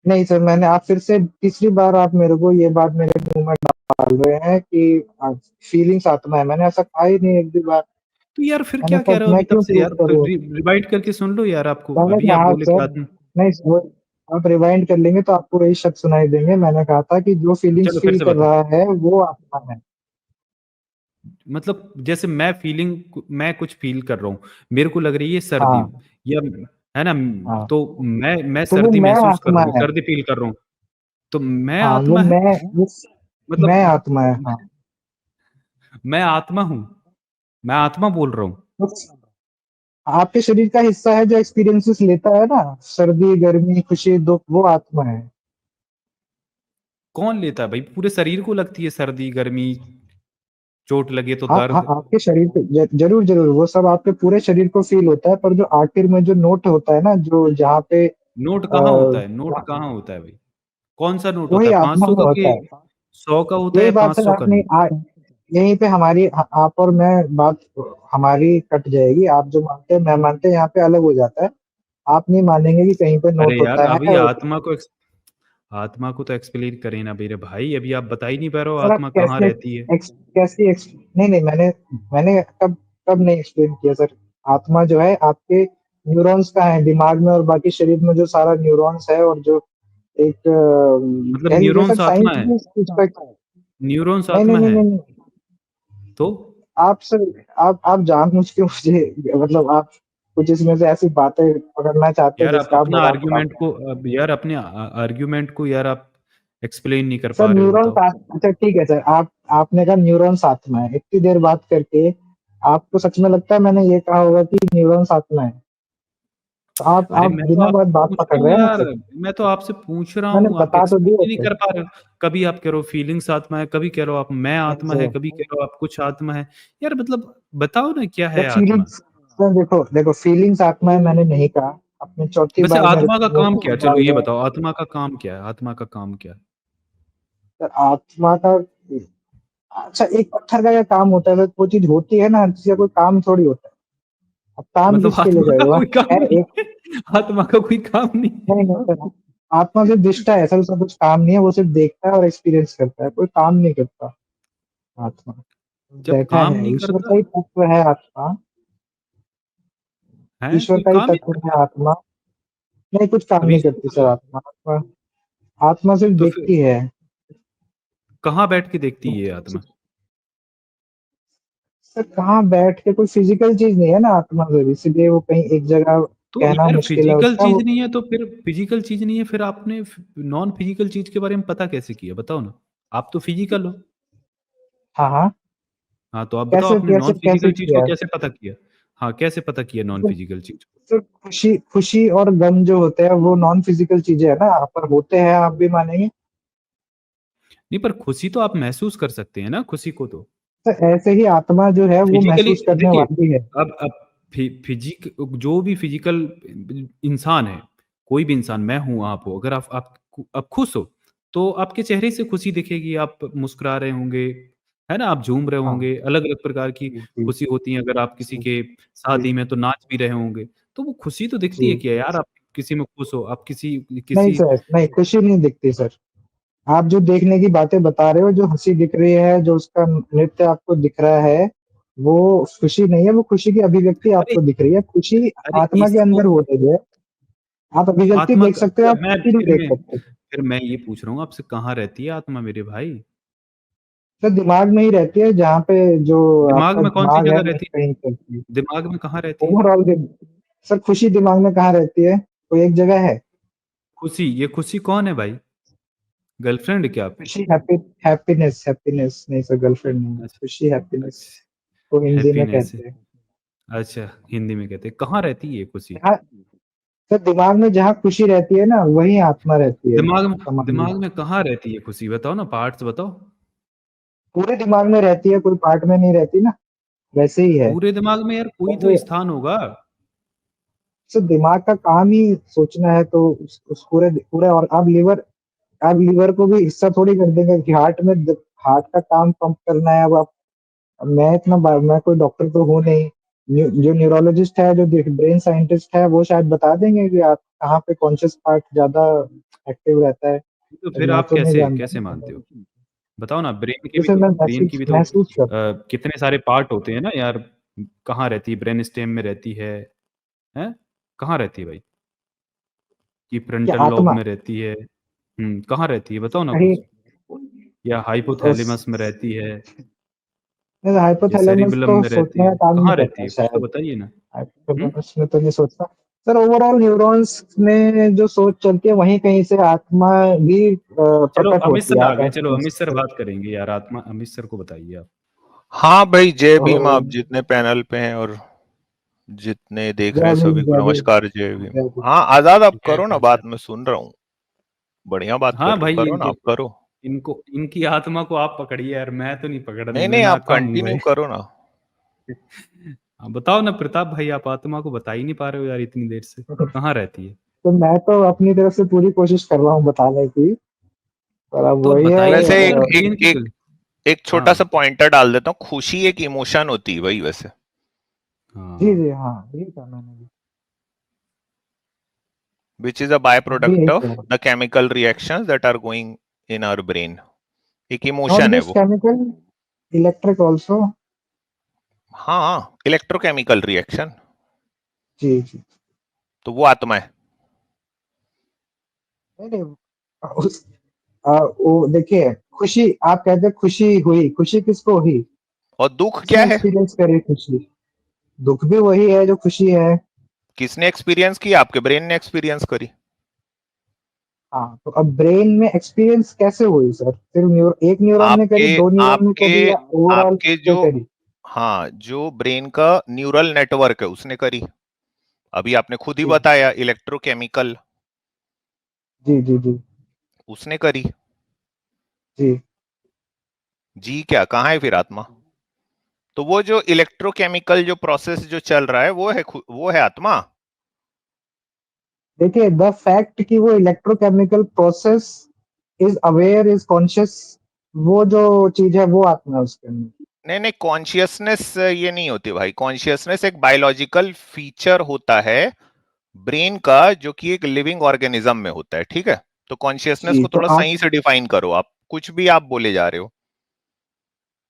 Speaker 1: नहीं सर, मैंने, आप फिर से तीसरी बार आप मेरे को ये बात मेरे मुंह में डाल रहे हैं कि फीलिंग्स आत्मा है, मैंने ऐसा कहा ही नहीं एक भी बार।
Speaker 2: तो यार फिर
Speaker 1: मैंने
Speaker 2: क्या कह
Speaker 1: कब,
Speaker 2: रहे हो
Speaker 1: मैं
Speaker 2: अभी तब
Speaker 1: क्यों
Speaker 2: से
Speaker 1: प्रूव
Speaker 2: यार? फिर
Speaker 1: करूँ?
Speaker 2: रिवाइट करके सुन लो यार, आपको
Speaker 1: मैंने
Speaker 2: अभी आप
Speaker 1: कहा
Speaker 2: बोले कि
Speaker 1: सर,
Speaker 2: आत्मा।
Speaker 1: नहीं वो, आप रिवाइंड कर लेंगे तो आपको वही शब्द सुनाई देंगे, मैंने कहा था कि जो फीलिंग्स
Speaker 2: चलो फिर
Speaker 1: फील
Speaker 2: से
Speaker 1: कर
Speaker 2: बताओ।
Speaker 1: रहा है वो आत्मा है।
Speaker 2: मतलब जैसे मैं कुछ फील कर रहा हूँ, मेरे को लग रही है सर्दी,
Speaker 1: हाँ
Speaker 2: या है ना,
Speaker 1: हाँ,
Speaker 2: तो मैं
Speaker 1: तो वो
Speaker 2: सर्दी
Speaker 1: मैं
Speaker 2: महसूस कर रहा
Speaker 1: आत्मा
Speaker 2: हूँ,
Speaker 1: है।
Speaker 2: सर्दी फील कर रहा हूँ, तो मैं
Speaker 1: हाँ वो
Speaker 2: आत्मा है?
Speaker 1: मैं, वो मैं
Speaker 2: मतलब
Speaker 1: आत्मा है, हाँ।
Speaker 2: मैं आत्मा हूँ, मैं आत्मा बोल रहा हूँ।
Speaker 1: वो आपके शरीर का हिस्सा है जो एक्सपीरियंसेस लेता है ना, सर्दी गर्मी खुशी दुख, वो आत्मा है।
Speaker 2: कौन लेता है भाई? पूरे शरीर को लगती है सर्दी गर्मी, चोट लगे तो
Speaker 1: हाँ हाँ,
Speaker 2: दर्द।
Speaker 1: आपके शरीर पे जरूर जरूर वो सब आपके पूरे शरीर को फील होता है, पर जो आखिर में जो नोट होता है ना, जो जहाँ पे
Speaker 2: नोट कहाँ होता है? नोट कहाँ होता है भाई? कौन सा नोट होता
Speaker 1: वही
Speaker 2: है?
Speaker 1: आत्मा
Speaker 2: 500
Speaker 1: में
Speaker 2: का
Speaker 1: होता
Speaker 2: कि
Speaker 1: है।
Speaker 2: 100 का होता है
Speaker 1: यही
Speaker 2: या
Speaker 1: बात सर
Speaker 2: 500 का
Speaker 1: आपने
Speaker 2: नोट?
Speaker 1: यहीं पे हमारी आप और मैं बात हमारी कट जाएगी, आप जो मानते हैं मैं मानते हैं, यहाँ पे अलग हो जाता है। आप नहीं मानेंगे कि कहीं पे
Speaker 2: अरे
Speaker 1: नोट
Speaker 2: यार,
Speaker 1: होता
Speaker 2: अभी
Speaker 1: है।
Speaker 2: आत्मा को तो एक्सप्लेन करें ना मेरे भाई, अभी आप बता ही नहीं पा रहे हो
Speaker 1: सर आप
Speaker 2: आत्मा कहाँ
Speaker 1: कैसे
Speaker 2: रहती है।
Speaker 1: नहीं नहीं, मैंने कब कब नहीं एक्सप्लेन किया सर। आत्मा जो है आपके न्यूरॉन्स का है दिमाग में, और बाकी शरीर में जो सारा न्यूरॉन्स है, और जो एक
Speaker 2: मतलब
Speaker 1: कह लीजिए सर,
Speaker 2: न्यूरॉन्स आत्मा
Speaker 1: साइंस
Speaker 2: है?
Speaker 1: भी इस चीज का।
Speaker 2: न्यूरॉन्स
Speaker 1: नहीं नहीं
Speaker 2: आत्मा
Speaker 1: नहीं
Speaker 2: है?
Speaker 1: नहीं नहीं।
Speaker 2: तो
Speaker 1: आप सर, आप जानबूझ के मुझे, मतलब आप कुछ इसमें से ऐसी बातें पकड़ना चाहते हैं
Speaker 2: यार आप
Speaker 1: जिसका आप
Speaker 2: अपना
Speaker 1: मजाक उड़ा
Speaker 2: आर्ग्यूमेंट
Speaker 1: रहे हैं।
Speaker 2: को, अब यार अपने आर्ग्यूमेंट को यार आप एक्सप्लेन नहीं कर
Speaker 1: सर
Speaker 2: पा रहे हो,
Speaker 1: न्यूरॉन्स,
Speaker 2: बताओ।
Speaker 1: अच्छा ठीक है सर, आपने कहा न्यूरॉन्स आत्मा है, इतनी देर बात करके आपको सच में लगता है मैंने ये कहा होगा कि न्यूरॉन्स आत्मा है? तो
Speaker 2: अरे
Speaker 1: आप
Speaker 2: मैं तो
Speaker 1: बिना बात
Speaker 2: आपसे
Speaker 1: बात
Speaker 2: पूछ रहा
Speaker 1: पकड़
Speaker 2: हूँ
Speaker 1: रहे हैं
Speaker 2: यार,
Speaker 1: मुझसे।
Speaker 2: मैं तो आपसे पूछ रहा
Speaker 1: मैंने
Speaker 2: हूँ, आप
Speaker 1: बता तो
Speaker 2: एक्सप्लेन
Speaker 1: दिया
Speaker 2: ही नहीं
Speaker 1: सर।
Speaker 2: कर पा रहे हो। कभी आप कह रहे हो फीलिंग्स आत्मा है, कभी कह रहे हो आप मैं
Speaker 1: नहीं
Speaker 2: आत्मा है,
Speaker 1: सर,
Speaker 2: कभी कह रहे हो आप कुछ आत्मा है। यार मतलब बताओ ना क्या
Speaker 1: जब
Speaker 2: है आत्मा?
Speaker 1: फीलिंग्स सर देखो देखो, फीलिंग्स आत्मा है मैंने नहीं कहा, आपने चौथी
Speaker 2: वैसे
Speaker 1: बार मेरे
Speaker 2: आत्मा का
Speaker 1: को
Speaker 2: काम क्या है? चलो
Speaker 1: डाल
Speaker 2: ये
Speaker 1: रहे हैं।
Speaker 2: बताओ, आत्मा का काम क्या है? आत्मा का काम क्या है?
Speaker 1: सर आत्मा का, अच्छा एक पत्थर का क्या काम होता है? अगर कोई चीज होती है ना, हर चीज का कोई काम थोड़ी होता है। अब काम
Speaker 2: मतलब
Speaker 1: किसके लिए
Speaker 2: आत्मा का
Speaker 1: करेगा?
Speaker 2: कोई काम
Speaker 1: है
Speaker 2: नहीं
Speaker 1: एक,
Speaker 2: है? आत्मा का कोई काम नहीं
Speaker 1: नहीं
Speaker 2: है?
Speaker 1: नहीं सर, आत्मा सिर्फ दिखता है, सर उसका कुछ काम नहीं है, वो सिर्फ देखता है और एक्सपीरियंस करता है, कोई काम नहीं करता आत्मा।
Speaker 2: जब
Speaker 1: बैठा
Speaker 2: काम
Speaker 1: है,
Speaker 2: नहीं
Speaker 1: ईश्वर
Speaker 2: करता
Speaker 1: का ही तत्व है आत्मा।
Speaker 2: है,
Speaker 1: ईश्वर
Speaker 2: कोई
Speaker 1: का ही
Speaker 2: काम
Speaker 1: तत्व
Speaker 2: नहीं
Speaker 1: है आत्मा। नहीं, कुछ काम
Speaker 2: अब
Speaker 1: नहीं
Speaker 2: ईश्वर
Speaker 1: करती
Speaker 2: का,
Speaker 1: सर आत्मा। आत्मा, आत्मा सिर्फ
Speaker 2: तो फिर
Speaker 1: देखती है।
Speaker 2: कहाँ बैठ के देखती है ये आत्मा?
Speaker 1: सर कहाँ बैठ के, कोई फिजिकल चीज नहीं है ना आत्मा, सर इसलिए वो कहीं एक जगह
Speaker 2: तो
Speaker 1: कहना
Speaker 2: यार
Speaker 1: मुश्किल है
Speaker 2: फिजिकल
Speaker 1: उसका
Speaker 2: चीज
Speaker 1: वो।
Speaker 2: नहीं है तो फिर, फिजिकल चीज नहीं है फिर आपने नॉन फिजिकल चीज के बारे में पता कैसे किया? बताओ ना। आप तो फिजिकल हो।
Speaker 1: हाँ हाँ।
Speaker 2: हाँ, तो आप बताओ
Speaker 1: कैसे
Speaker 2: आपने
Speaker 1: कैसे
Speaker 2: नॉन
Speaker 1: कैसे
Speaker 2: फिजिकल चीज को
Speaker 1: किया?
Speaker 2: कैसे पता किया? हाँ, कैसे पता किया नॉन
Speaker 1: सर
Speaker 2: फिजिकल चीज को?
Speaker 1: सर, खुशी खुशी और गम जो होते हैं वो नॉन फिजिकल चीजें है ना, पर होते हैं, आप भी मानेंगे।
Speaker 2: नहीं, पर खुशी तो आप महसूस कर सकते हैं ना, खुशी को तो।
Speaker 1: तो ऐसे ही आत्मा जो है वो
Speaker 2: फिजिकली
Speaker 1: महसूस करने
Speaker 2: देखिए,
Speaker 1: वाली है।
Speaker 2: अब फिजिक जो भी फिजिकल इंसान है, कोई भी इंसान, मैं हूँ, आप हो, अगर आप खुश हो तो आपके चेहरे से खुशी दिखेगी, आप मुस्कुरा रहे होंगे, है ना, आप झूम रहे
Speaker 1: हाँ
Speaker 2: होंगे, अलग अलग प्रकार की
Speaker 1: जी जी
Speaker 2: खुशी होती है। अगर आप किसी
Speaker 1: जी
Speaker 2: के
Speaker 1: जी
Speaker 2: शादी में तो नाच भी रहे होंगे, तो वो खुशी तो दिखती है
Speaker 1: जी।
Speaker 2: क्या यार? आप किसी में खुश हो, आप किसी
Speaker 1: नहीं
Speaker 2: किसी
Speaker 1: सर, नहीं खुशी नहीं दिखती सर। आप जो देखने की बातें बता रहे हो, जो हंसी दिख रही है, जो उसका नृत्य आपको दिख रहा है, वो खुशी नहीं है, वो खुशी की अभिव्यक्ति
Speaker 2: अरे
Speaker 1: आपको दिख रही है। खुशी
Speaker 2: अरे
Speaker 1: आत्मा के
Speaker 2: इसको
Speaker 1: अंदर हो रही है। आप अभिव्यक्ति
Speaker 2: आत्मा
Speaker 1: देख
Speaker 2: का
Speaker 1: सकते हो, आप
Speaker 2: मैं
Speaker 1: खुशी नहीं देख सकते।
Speaker 2: फिर मैं ये पूछ रहा हूँ आपसे, कहाँ रहती है आत्मा मेरे भाई?
Speaker 1: तो दिमाग में ही रहती है, जहाँ पे जो
Speaker 2: दिमाग
Speaker 1: आपका
Speaker 2: में कौन सी
Speaker 1: दिमाग है
Speaker 2: जगह
Speaker 1: वहीं
Speaker 2: रहती
Speaker 1: कहीं चलती है।
Speaker 2: है? दिमाग में कहाँ रहती है?
Speaker 1: ओवरऑल सर, खुशी दिमाग में कहाँ रहती है? कोई एक जगह है?
Speaker 2: खुशी, ये खुशी कौन है भाई? गर्लफ्रेंड क्या आपकी?
Speaker 1: खुशी, हैप्पीनेस, हैप्पीनेस नहीं सर, गर्लफ्रेंड नहीं,
Speaker 2: अच्छा,
Speaker 1: खुशी हैप्पीनेस
Speaker 2: अच्छा,
Speaker 1: को हिंदी में
Speaker 2: हैप्पीनेस है।
Speaker 1: कहते हैं।
Speaker 2: अच्छा, हिंदी में कहते हैं। कहाँ रहती है ये खुशी?
Speaker 1: जहाँ, सर दिमाग में जहाँ खुशी रहती है ना, वही आत्मा रहती है, समझ लो।
Speaker 2: दिमाग में कहाँ रहती है खुशी? बताओ ना, पार्ट्स बताओ।
Speaker 1: पूरे दिमाग में रहती है, कोई पार्ट में नहीं रहती ना, वैसे ही है।
Speaker 2: पूरे दिमाग में यार कोई तो
Speaker 1: वो
Speaker 2: स्थान होगा।
Speaker 1: सर दिमाग का काम ही सोचना है, तो उस पूरे पूरे, और आप लीवर को भी हिस्सा थोड़ी कर देंगे कि हार्ट का काम पंप करना है। अब मैं कोई डॉक्टर तो हूँ नहीं। जो न्यूरोलॉजिस्ट है, जो ब्रेन साइंटिस्ट है, वो शायद बता देंगे कि आप कहाँ पे कॉन्शियस पार्ट ज्यादा एक्टिव रहता है।
Speaker 2: तो
Speaker 1: अब
Speaker 2: फिर
Speaker 1: मैं
Speaker 2: आप
Speaker 1: तो नहीं
Speaker 2: कैसे
Speaker 1: जानता
Speaker 2: कैसे मानते हो?
Speaker 1: ना।
Speaker 2: बताओ ना,
Speaker 1: जैसे मैं
Speaker 2: ब्रेन की
Speaker 1: महसूस
Speaker 2: भी तो
Speaker 1: महसूस करता
Speaker 2: कितने सारे पार्ट होते हैं ना यार। कहाँ रहती है? ब्रेन स्टेम में रहती है? हैं? कहाँ रहती है भाई? कि
Speaker 1: हूँ कि
Speaker 2: फ्रंटल लॉब
Speaker 1: आत्मा
Speaker 2: में रहती है? कहाँ रहती है? बताओ ना
Speaker 1: कहीं
Speaker 2: कुछ। या
Speaker 1: उस
Speaker 2: हाइपोथैलेमस में रहती है? या
Speaker 1: हाइपोथैलेमस
Speaker 2: सेरिबेलम
Speaker 1: तो
Speaker 2: में रहती
Speaker 1: सोचने
Speaker 2: है?
Speaker 1: का काम नहीं
Speaker 2: कहाँ रहती
Speaker 1: करता
Speaker 2: है? कुछ तो
Speaker 1: शायद।
Speaker 2: बताइए ना। हम्म
Speaker 1: हाइपोथैलेमस में तो नहीं सोचता। सर ओवरऑल न्यूरॉन्स में जो सोच चलती है, वहीं कहीं से आत्मा भी
Speaker 2: चलो
Speaker 1: प्रकट
Speaker 2: अमित
Speaker 1: होती
Speaker 2: सर
Speaker 1: है,
Speaker 2: आ
Speaker 1: आप
Speaker 2: गए,
Speaker 1: ऐसा
Speaker 2: चलो
Speaker 1: कह
Speaker 2: अमित सर
Speaker 1: सकते हो।
Speaker 2: बात करेंगे यार, आत्मा, अमित सर को बताइए आप।
Speaker 4: हाँ भाई, जय भीम।
Speaker 1: तो
Speaker 4: आप जितने पैनल पे हैं और जितने देख रहे
Speaker 1: जय
Speaker 4: हैं
Speaker 1: भीम,
Speaker 4: सभी को
Speaker 1: जय भीम,
Speaker 4: नमस्कार, जय भीम।
Speaker 1: जय भीम।
Speaker 4: हाँ आजाद, आप
Speaker 2: जय
Speaker 4: करो ना
Speaker 2: भीम
Speaker 4: बात,
Speaker 2: सर।
Speaker 4: मैं सुन रहा हूँ। बढ़िया बात कर
Speaker 2: हाँ
Speaker 4: रहे हो,
Speaker 2: भाई,
Speaker 4: करो ना,
Speaker 2: इनके
Speaker 4: आप करो।
Speaker 2: इनको इनकी आत्मा को आप पकड़िए यार, मैं तो नहीं पकड़ने
Speaker 4: नहीं
Speaker 2: में
Speaker 4: नहीं, आप
Speaker 2: नाकाम हूँ
Speaker 4: कंटिन्यू
Speaker 2: भाई।
Speaker 4: करो ना।
Speaker 2: हाँ, बताओ ना प्रताप भाई, आप आत्मा को बता ही नहीं पा रहे हो यार इतनी देर से, कहाँ रहती है?
Speaker 1: तो मैं तो अपनी तरफ से पूरी कोशिश कर रहा हूँ बताने की, पर अब
Speaker 2: तो
Speaker 1: वही है।
Speaker 2: बताइए
Speaker 4: वैसे
Speaker 2: ना यार,
Speaker 4: एक एक
Speaker 2: ब्रेन की
Speaker 4: एक एक छोटा सा
Speaker 2: हाँ,
Speaker 4: पॉइंटर डाल देता हूँ। खुशी एक इमोशन होती है भाई वैसे,
Speaker 1: जी
Speaker 2: हाँ।
Speaker 1: जी हाँ, यही कहा मैंने भी।
Speaker 4: विच इज अ बाय
Speaker 1: मैं भी
Speaker 4: प्रोडक्ट
Speaker 1: यही
Speaker 4: ऑफ
Speaker 1: कह रहा हूँ।
Speaker 4: The chemical reactions that are going in our brain. एक
Speaker 1: नॉट
Speaker 4: इमोशन है
Speaker 1: जस्ट
Speaker 4: वो।
Speaker 1: Chemical, electric also.
Speaker 4: हाँ, इलेक्ट्रोकेमिकल रिएक्शन,
Speaker 1: जी जी।
Speaker 4: तो वो आत्मा है।
Speaker 1: नहीं नहीं, उस वो देखिए, खुशी आप कहते हैं, खुशी हुई, खुशी किसको हुई?
Speaker 4: और दुख क्या
Speaker 1: किसने
Speaker 4: है?
Speaker 1: एक्सपीरियंस करी खुशी? दुख भी वही है जो खुशी है।
Speaker 4: किसने एक्सपीरियंस की? आपके ब्रेन ने एक्सपीरियंस करी।
Speaker 1: हाँ, तो अब ब्रेन में एक्सपीरियंस कैसे हुई सर? सिर्फ एक न्यूरॉन ने करी,
Speaker 4: आपके
Speaker 1: दो न्यूरॉन ने
Speaker 4: आपके
Speaker 1: करी, या ओवरऑल
Speaker 4: आपके
Speaker 1: किसने
Speaker 4: जो,
Speaker 1: करी?
Speaker 4: हाँ, जो ब्रेन का न्यूरल नेटवर्क है उसने करी। अभी आपने खुद ही
Speaker 1: जी
Speaker 4: बताया, इलेक्ट्रोकेमिकल
Speaker 1: जी जी जी
Speaker 4: उसने करी।
Speaker 1: जी।
Speaker 4: जी क्या, कहाँ है फिर आत्मा? तो वो जो इलेक्ट्रोकेमिकल जो प्रोसेस जो चल रहा है वो है आत्मा।
Speaker 1: देखिए, द फैक्ट कि वो electrochemical process is aware, is conscious, वो जो चीज है वो आत्मा है उसके अंदर।
Speaker 4: नहीं नहीं, कॉन्शियसनेस ये नहीं होती भाई। कॉन्शियसनेस एक बायोलॉजिकल फीचर होता है ब्रेन का, जो कि एक लिविंग ऑर्गेनिज्म में होता है, ठीक है। तो कॉन्शियसनेस
Speaker 1: जी,
Speaker 4: को
Speaker 1: तो
Speaker 4: थोड़ा
Speaker 1: आप,
Speaker 4: सही से डिफाइन करो, आप कुछ भी आप बोले जा रहे हो।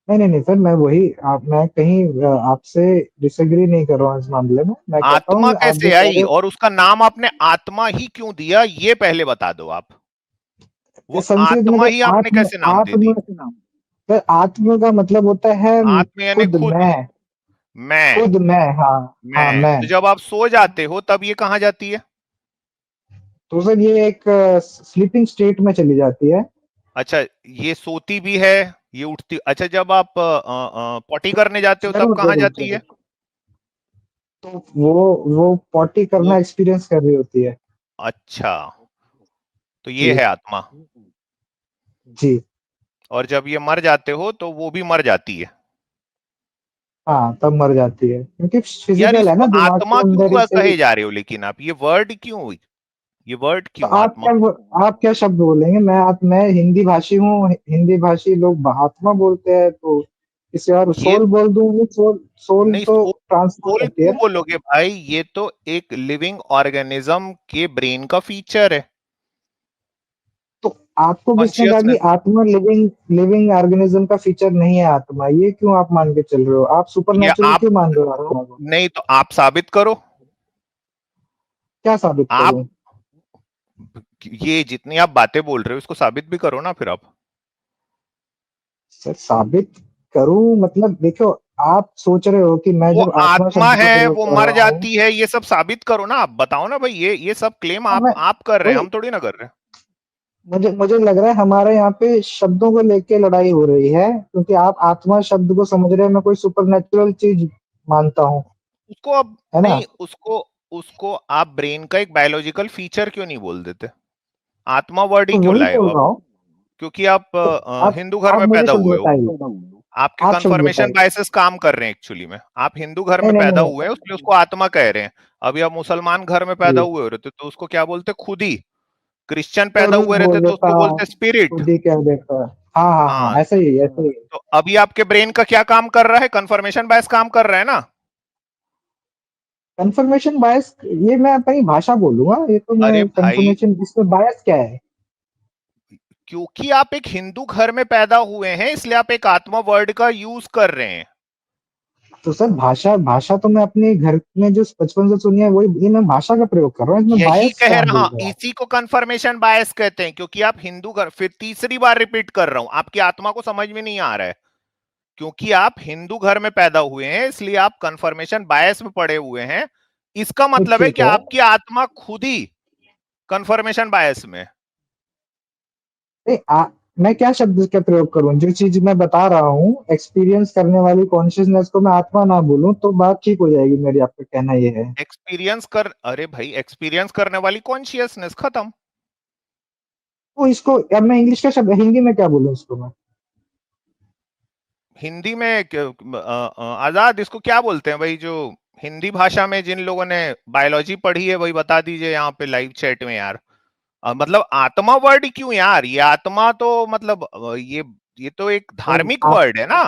Speaker 1: नहीं नहीं नहीं सर, मैं वही मैं कहीं आपसे डिसएग्री नहीं कर रहा हूँ इस मामले में। मैं कहता
Speaker 4: आत्मा
Speaker 1: हूँ आप जो
Speaker 4: कैसे
Speaker 1: कह
Speaker 4: आई
Speaker 1: रहे हो,
Speaker 4: और उसका नाम आपने आत्मा ही क्यों दिया, ये पहले बता दो आप। वो
Speaker 1: संस्कृत में
Speaker 4: आत्मा
Speaker 1: तो
Speaker 4: ही आपने
Speaker 1: आत्म
Speaker 4: कैसे नाम दे दी?
Speaker 1: आत्म सर, आत्म का मतलब होता है
Speaker 4: आत्मा यानी
Speaker 1: खुद
Speaker 4: खुद।
Speaker 1: मैं।
Speaker 4: मैं।
Speaker 1: खुद मैं, हाँ। हाँ,
Speaker 4: मैं
Speaker 1: मैं।
Speaker 4: तो जब आप सो जाते हो तब ये कहाँ जाती है?
Speaker 1: तो सर ये एक स्लीपिंग स्टेट में चली जाती है।
Speaker 4: अच्छा, ये सोती भी है, ये उठती। अच्छा, जब आप पॉटी करने जाते हो तब
Speaker 1: जरूर
Speaker 4: कहाँ
Speaker 1: जरूर
Speaker 4: जाती है?
Speaker 1: जरूर। तो वो पॉटी
Speaker 4: वो,
Speaker 1: करना एक्सपीरियंस कर रही होती है।
Speaker 4: अच्छा, तो ये
Speaker 1: जी।
Speaker 4: है आत्मा।
Speaker 1: जी।
Speaker 4: और जब ये मर जाते हो तो वो भी मर जाती है।
Speaker 1: हाँ, तब मर जाती है क्योंकि
Speaker 4: यार
Speaker 1: फिजिकल है
Speaker 4: इसको
Speaker 1: ना, दिमाग
Speaker 4: आत्मा
Speaker 1: के
Speaker 4: क्यों
Speaker 1: अंदर इसे ही।
Speaker 4: कहे जा रहे हो लेकिन आप? ये वर्ड क्यों, ये वर्ड
Speaker 1: तो
Speaker 4: क्यों आत्मा?
Speaker 1: आप क्या शब्द बोलेंगे? मैं हिंदी भाषी हूँ, हिंदी भाषी लोग आत्मा बोलते हैं, तो किसी और
Speaker 4: ये
Speaker 1: सोल बोल दूं, सोल सोल
Speaker 4: नहीं,
Speaker 1: तो
Speaker 4: सोल
Speaker 1: ट्रांसपोर्ट होती है
Speaker 4: क्यों
Speaker 1: ना।
Speaker 4: बोलोगे भाई? ये तो एक लिविंग ऑर्गेनिज्म के ब्रेन का फीचर है,
Speaker 1: तो आपको किसने कहा कि
Speaker 4: कॉन्शियसनेस।
Speaker 1: आत्मा लिविंग लिविंग ऑर्गेनिज्म का फीचर नहीं है? आत्मा ये क्यों आप मान के चल रहे हो? आप
Speaker 4: या
Speaker 1: सुपरनेचुरल
Speaker 4: आप,
Speaker 1: क्यों मान रहे हो आत्मा को?
Speaker 4: नहीं तो आप साबित करो।
Speaker 1: क्या साबित
Speaker 4: आप
Speaker 1: करूं?
Speaker 4: ये जितनी आप बातें बोल रहे हो इसको साबित भी करो ना फिर आप।
Speaker 1: सर, साबित करूं मतलब देखो, आप सोच रहे हो कि मैं
Speaker 4: वो
Speaker 1: जब आत्मा
Speaker 4: आत्मा
Speaker 1: शब्द का
Speaker 4: है,
Speaker 1: प्रयोग
Speaker 4: वो
Speaker 1: कर
Speaker 4: मर
Speaker 1: रहा हूँ।
Speaker 4: जाती है, ये सब साबित करो ना। आप बताओ ना भाई, ये सब क्लेम
Speaker 1: हाँ, मैं
Speaker 4: आप कर रहे हैं,
Speaker 1: वही,
Speaker 4: हम थोड़ी ना कर रहे हैं।
Speaker 1: मुझे मुझे लग रहा है हमारे यहाँ पे शब्दों को लेके लड़ाई हो रही है, क्योंकि आप आत्मा शब्द को समझ रहे हैं मैं कोई सुपरनेचुरल चीज मानता हूँ,
Speaker 4: उसको अब
Speaker 1: है ना?
Speaker 4: नहीं, उसको उसको आप ब्रेन का एक बायोलॉजिकल फीचर क्यों नहीं बोल देते? आत्मा वर्ड ही
Speaker 1: तो
Speaker 4: क्यों
Speaker 1: वही
Speaker 4: लाए हो
Speaker 1: बोल
Speaker 4: आप?
Speaker 1: रहा हूँ।
Speaker 4: क्योंकि आप
Speaker 1: तो
Speaker 4: हिंदू घर
Speaker 1: आप
Speaker 4: में
Speaker 1: मुझे
Speaker 4: पैदा
Speaker 1: शब्द
Speaker 4: हुए हो।
Speaker 1: बताइए।
Speaker 4: आपके
Speaker 1: आप शब्द
Speaker 4: कंफर्मेशन
Speaker 1: बताइए।
Speaker 4: बायसेस काम कर रहे हैं एक्चुअली में। आप हिंदू घर
Speaker 1: नहीं
Speaker 4: में
Speaker 1: नहीं
Speaker 4: पैदा
Speaker 1: नहीं।
Speaker 4: हुए हैं उसलिए उसको आत्मा कह रहे हैं। अभी आप मुसलमान घर में पैदा
Speaker 1: जी।
Speaker 4: हुए रहते तो उसको क्या बोलते? खुदी। क्रिश्चियन
Speaker 1: सर
Speaker 4: पैदा
Speaker 1: मैं
Speaker 4: हुए रहते
Speaker 1: बोल
Speaker 4: तो
Speaker 1: देता,
Speaker 4: उसको बोलते स्पिरिट।
Speaker 1: खुद ही कह देता। हाँ हाँ हाँ,
Speaker 4: हाँ,
Speaker 1: ऐसे ही ऐसे ही।
Speaker 4: तो अभी आपके ब्रेन का क्या काम कर रहा है? कंफर्मेशन बायस काम कर रहा है ना।
Speaker 1: कंफर्मेशन बायस, ये मैं अपनी भाषा बोलूंगा, ये तो
Speaker 4: अरे
Speaker 1: मैं
Speaker 4: भाई,
Speaker 1: कंफर्मेशन, इसमें बायस क्या है?
Speaker 4: क्योंकि आप एक हिंदू घर में पैदा हुए हैं इसलिए आप एक आत्मा वर्ड का यूज कर रहे हैं।
Speaker 1: तो सर, भाषा भाषा तो मैं अपने घर में जो बचपन से सुनी है वही, ये मैं भाषा का प्रयोग कर रहा हूँ, इसमें
Speaker 4: यही
Speaker 1: बायस
Speaker 4: कह
Speaker 1: कहाँ
Speaker 4: रहा,
Speaker 1: बोल रहे हो आप?
Speaker 4: इसी को कंफर्मेशन बायस कहते हैं। क्योंकि आप हिंदू घर, फिर तीसरी बार रिपीट कर रहा हूं, आपकी आत्मा को समझ में नहीं आ रहा है। क्योंकि आप हिंदू घर में पैदा हुए हैं इसलिए आप कंफर्मेशन बायस में पड़े हुए हैं। इसका
Speaker 1: तो
Speaker 4: मतलब है
Speaker 1: ठीक
Speaker 4: कि
Speaker 1: है।
Speaker 4: आपकी आत्मा खुद ही कंफर्मेशन बायस में।
Speaker 1: नहीं, मैं क्या शब्द का प्रयोग करूं? जो चीज मैं बता रहा हूँ, एक्सपीरियंस करने वाली कॉन्शियसनेस को मैं आत्मा ना बोलूं तो बात ठीक हो जाएगी मेरी, आपका कहना ये है?
Speaker 4: एक्सपीरियंस कर, अरे भाई, एक्सपीरियंस करने वाली कॉन्शियसनेस, खत्म।
Speaker 1: तो इसको अब मैं इंग्लिश का शब्द, हिंदी में क्या बोलूं इसको मैं?
Speaker 4: हिंदी में आजाद इसको क्या बोलते हैं भाई? जो हिंदी भाषा में जिन लोगों ने बायोलॉजी पढ़ी है वही बता दीजिए यहाँ पे लाइव चैट में यार। मतलब आत्मा वर्ड क्यों यार? ये आत्मा तो मतलब ये तो एक
Speaker 1: सर,
Speaker 4: धार्मिक वर्ड है ना।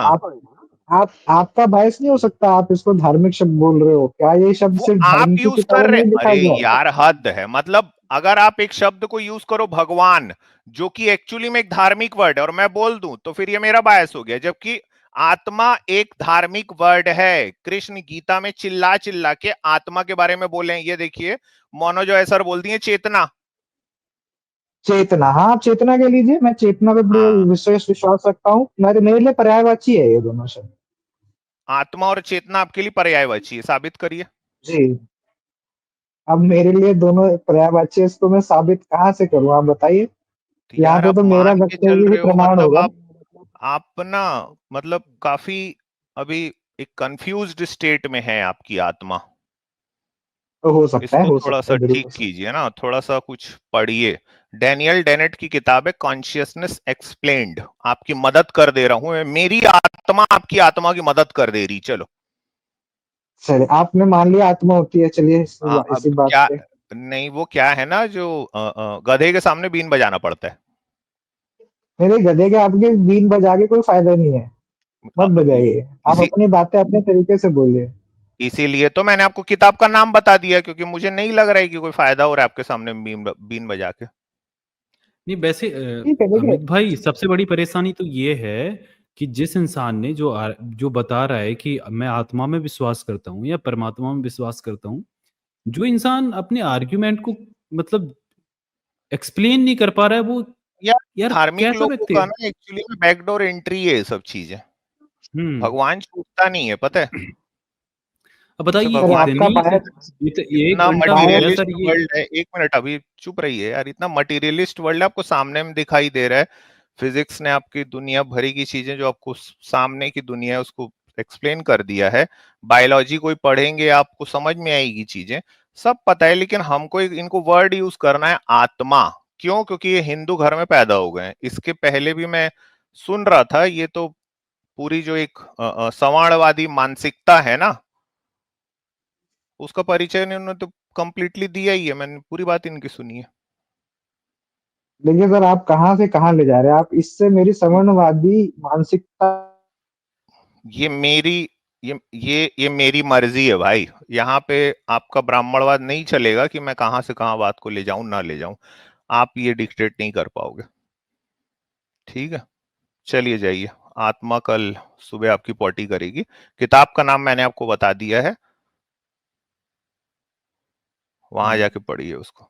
Speaker 1: आपका बायस नहीं हो सकता? आप इसको धार्मिक शब्द बोल रहे हो, क्या ये शब्द
Speaker 4: वो
Speaker 1: सिर्फ
Speaker 4: आप
Speaker 1: धर्म की
Speaker 4: यूज
Speaker 1: किताबों
Speaker 4: कर
Speaker 1: में
Speaker 4: रहे,
Speaker 1: ही लिखा
Speaker 4: अरे
Speaker 1: गया है?
Speaker 4: यार हद है। मतलब अगर आप एक शब्द को यूज करो भगवान, जो कि एक्चुअली में एक धार्मिक वर्ड है, और मैं बोल दूं तो फिर ये मेरा बायस हो गया। जबकि आत्मा एक धार्मिक वर्ड है। कृष्ण गीता में चिल्ला चिल्ला के आत्मा के बारे में बोले हैं। ये देखिए, मोनो सर बोल दिए चेतना।
Speaker 1: चेतना, हाँ, आप चेतना के लीजिए, मैं चेतना पे बड़े
Speaker 4: हाँ,
Speaker 1: विशेष विश्वास रखता हूँ। मेरे लिए पर्यायवाची है ये दोनों शब्द।
Speaker 4: आत्मा और चेतना आपके लिए पर्यायवाची है, साबित करिए।
Speaker 1: जी। अब मेरे लिए दोनों पर्यायवाची है, इसको मैं साबित कहाँ से करूँ, आप बताइए?
Speaker 4: तो
Speaker 1: यहाँ
Speaker 4: यार
Speaker 1: पे
Speaker 4: आप
Speaker 1: तो मेरा
Speaker 4: मान के चल
Speaker 1: वक्तव्य ही
Speaker 4: रहे हो,
Speaker 1: प्रमाण
Speaker 4: मतलब
Speaker 1: होगा।
Speaker 4: आप ना, मतलब काफी अभी एक कंफ्यूज्ड स्टेट में है आपकी आत्मा।
Speaker 1: तो हो सकता है,
Speaker 4: इसको
Speaker 1: हो
Speaker 4: थोड़ा
Speaker 1: सकता
Speaker 4: सा
Speaker 1: है, जरूर
Speaker 4: ठीक
Speaker 1: हो सकता
Speaker 4: कीजिए ना, थोड़ा सा कुछ पढ़िए। डैनियल डेनेट की किताब है कॉन्शियसनेस एक्सप्लेन्ड, आपकी मदद कर दे रहा हूं, मेरी आत्मा आपकी आत्मा की मदद कर दे रही। चलो
Speaker 1: है। चलिए, आपने मान लिया आत्मा होती है, चलिए
Speaker 4: अब
Speaker 1: इसी बात
Speaker 4: क्या,
Speaker 1: पे।
Speaker 4: नहीं वो क्या है ना जो गधे के सामने बीन बजाना पड़ता है।
Speaker 1: मेरे गधे के आपके बीन बजा के कोई फायदा नहीं है,
Speaker 4: अ,
Speaker 1: मत बजाइए। आप
Speaker 4: इसी
Speaker 1: अपनी बातें अपने तरीके से बोलिए।
Speaker 4: इसीलिए तो मैंने आपको किताब का नाम बता दिया, क्योंकि मुझे नहीं लग रहा है कि कोई फायदा हो रहा है आपके सामने बीन बजा के।
Speaker 2: नहीं वैसे
Speaker 1: ठीक है, देखिए।
Speaker 2: अमित भाई सबसे बड़ी परेशानी तो ये है कि जिस इंसान ने जो बता रहा है कि मैं आत्मा में विश्वास करता हूँ या परमात्मा में विश्वास करता हूँ, जो इंसान अपने आर्ग्यूमेंट को मतलब एक्सप्लेन नहीं कर पा रहा है वो
Speaker 4: यार
Speaker 2: यार
Speaker 4: धार्मिक
Speaker 2: कैसा
Speaker 4: लोगों
Speaker 2: व्यक्ति
Speaker 4: का
Speaker 2: है?
Speaker 4: ना एक्चुअली में बैकडोर एंट्री है ये सब चीजें।
Speaker 2: हम्म।
Speaker 4: भगवान छूटता नहीं है, पता है।
Speaker 2: अब
Speaker 4: जैसे
Speaker 2: बताइए
Speaker 1: सर,
Speaker 4: भगवान
Speaker 1: आपका
Speaker 2: इतनी
Speaker 1: बायस
Speaker 2: एक
Speaker 4: इतना
Speaker 2: घंटा हो गया
Speaker 4: मटेरियलिस्ट
Speaker 2: सर ये।
Speaker 4: वर्ल्ड है, एक मिनट अभी चुप रहिए यार, इतना मटेरियलिस्ट वर्ल्ड आपको सामने में दिखाई दे रहा है। फिजिक्स ने आपकी दुनिया भरी की चीजें जो आपको सामने की दुनिया है उसको एक्सप्लेन कर दिया है। बायोलॉजी कोई पढ़ेंगे आपको समझ में आएगी चीजें, सब पता है, लेकिन हमको इनको वर्ड यूज करना है आत्मा। क्यों? क्योंकि ये हिंदू घर में पैदा हो गए हैं। इसके पहले भी मैं सुन रहा था, ये तो पूरी जो एक सवर्णवादी मानसिकता है ना, उसका परिचय इन्होंने तो कंप्लीटली दिया ही है। मैंने पूरी बात इनकी सुनी है।
Speaker 1: देखिए सर, आप कहाँ से कहाँ ले जा रहे हैं। आप इससे मेरी सवर्णवादी मानसिकता।
Speaker 4: ये मेरी ये मेरी मर्जी है भाई। यहाँ पे आपका ब्राह्मणवाद नहीं चलेगा कि मैं कहां से कहां बात को ले जाऊं ना ले जाऊं। आप ये डिक्टेट नहीं कर पाओगे। ठीक है, चलिए जाइए। आत्मा कल सुबह आपकी पॉटी करेगी। किताब का नाम मैंने आपको बता दिया है, वहां जाके पढ़िए उसको।